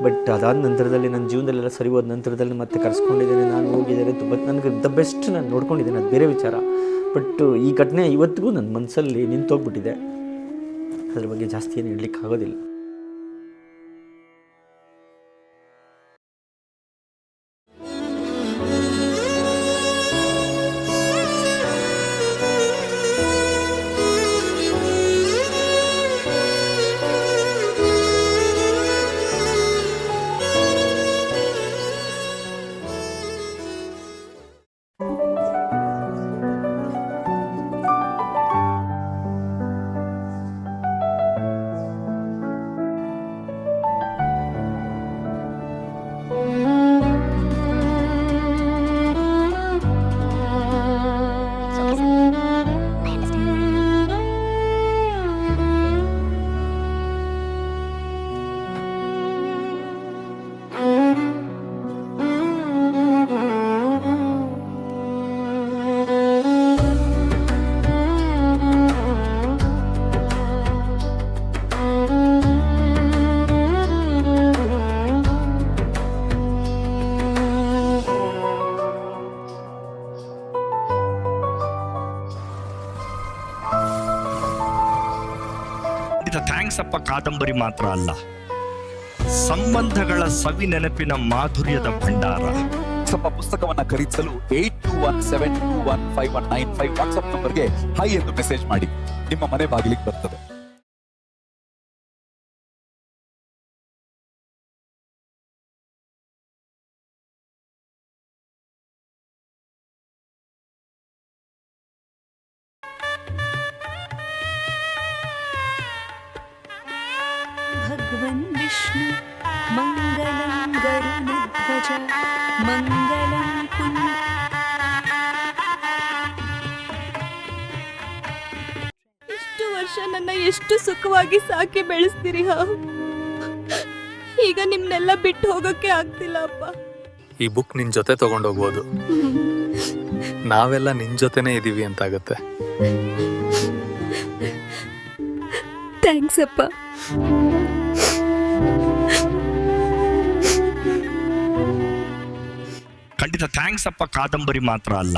ಬಟ್ ಅದಾದ ನಂತರದಲ್ಲಿ ನನ್ನ ಜೀವನದಲ್ಲೆಲ್ಲ ಸರಿ ಹೋದ ನಂತರದಲ್ಲಿ ಮತ್ತೆ ಕರೆಸ್ಕೊಂಡಿದ್ದೇನೆ, ನಾನು ಹೋಗಿದ್ದೇನೆ, ತುಂಬ ನನಗೆ ದ ಬೆಸ್ಟ್ ನಾನು ನೋಡ್ಕೊಂಡಿದ್ದೇನೆ, ಅದು ಬೇರೆ ವಿಚಾರ. ಬಟ್ ಈ ಘಟನೆ ಇವತ್ತಿಗೂ ನನ್ನ ಮನಸ್ಸಲ್ಲಿ ನಿಂತೋಗ್ಬಿಟ್ಟಿದೆ. ಅದ್ರ ಬಗ್ಗೆ ಜಾಸ್ತಿ ಏನು ಹೇಳಲಿಕ್ಕೆ ಆಗೋದಿಲ್ಲ. ಖಂಡಿತ ಥ್ಯಾಂಕ್ಸ್ ಅಪ್ಪ ಕಾದಂಬರಿ ಮಾತ್ರ ಅಲ್ಲ, ಸಂಬಂಧಗಳ ಸವಿ ನೆನಪಿನ ಮಾಧುರ್ಯದ ಭಂಡಾರ. ಸ್ವಲ್ಪ ಪುಸ್ತಕವನ್ನ ಖರೀದಿಸಲು 8217215195 ವಾಟ್ಸ್ಆಪ್ ನಂಬರ್ಗೆ ಹೈ ಎಂದು ಮೆಸೇಜ್ ಮಾಡಿ, ನಿಮ್ಮ ಮನೆ ಬಾಗಿಲಿಗೆ ಬರ್ತದೆ. भगवन् विष्णु मङ्गलं गरुडध्वज मङ्गलं ಇಷ್ಟು ವರ್ಷ ನನ್ನ ಎಷ್ಟು ಸುಖವಾಗಿ ಸಾಕಿ ಬೆಳೆಸ್ತೀರಿ ಈಗ ನಿಮ್ನೆಲ್ಲ ಬಿಟ್ಟು ಹೋಗೋಕೆ ಆಗ್ತಿಲ್ಲ ಅಪ್ಪ. ಈ ಬುಕ್ ನಿನ್ ಜೊತೆ ತಗೊಂಡೋಗ್ಬೋದು, ನಾವೆಲ್ಲ ನಿನ್ ಜೊತೆನೇ ಇದೀವಿ ಅಂತಾಗತ್ತೆ. ಥ್ಯಾಂಕ್ಸ್ ಅಪ್ಪ. ಖಂಡಿತ ಥ್ಯಾಂಕ್ಸ್ ಅಪ್ಪ ಕಾದಂಬರಿ ಮಾತ್ರ ಅಲ್ಲ,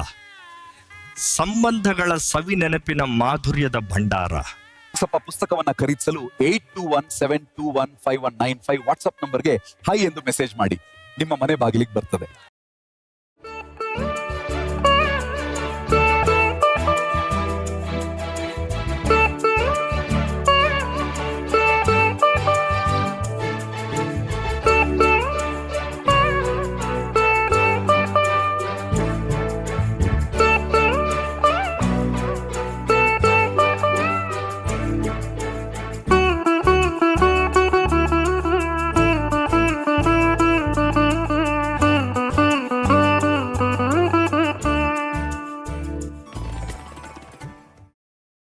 ಸಂಬಂಧಗಳ ಸವಿ ನೆನಪಿನ ಮಾಧುರ್ಯದ ಭಂಡಾರ. ಸ್ವಲ್ಪ ಪುಸ್ತಕವನ್ನ ಖರೀದಿಸಲು 8217215195 ವಾಟ್ಸ್ಆಪ್ ನಂಬರ್ಗೆ ಹೈ ಎಂದು ಮೆಸೇಜ್ ಮಾಡಿ, ನಿಮ್ಮ ಮನೆ ಬಾಗಿಲಿಗೆ ಬರ್ತದೆ.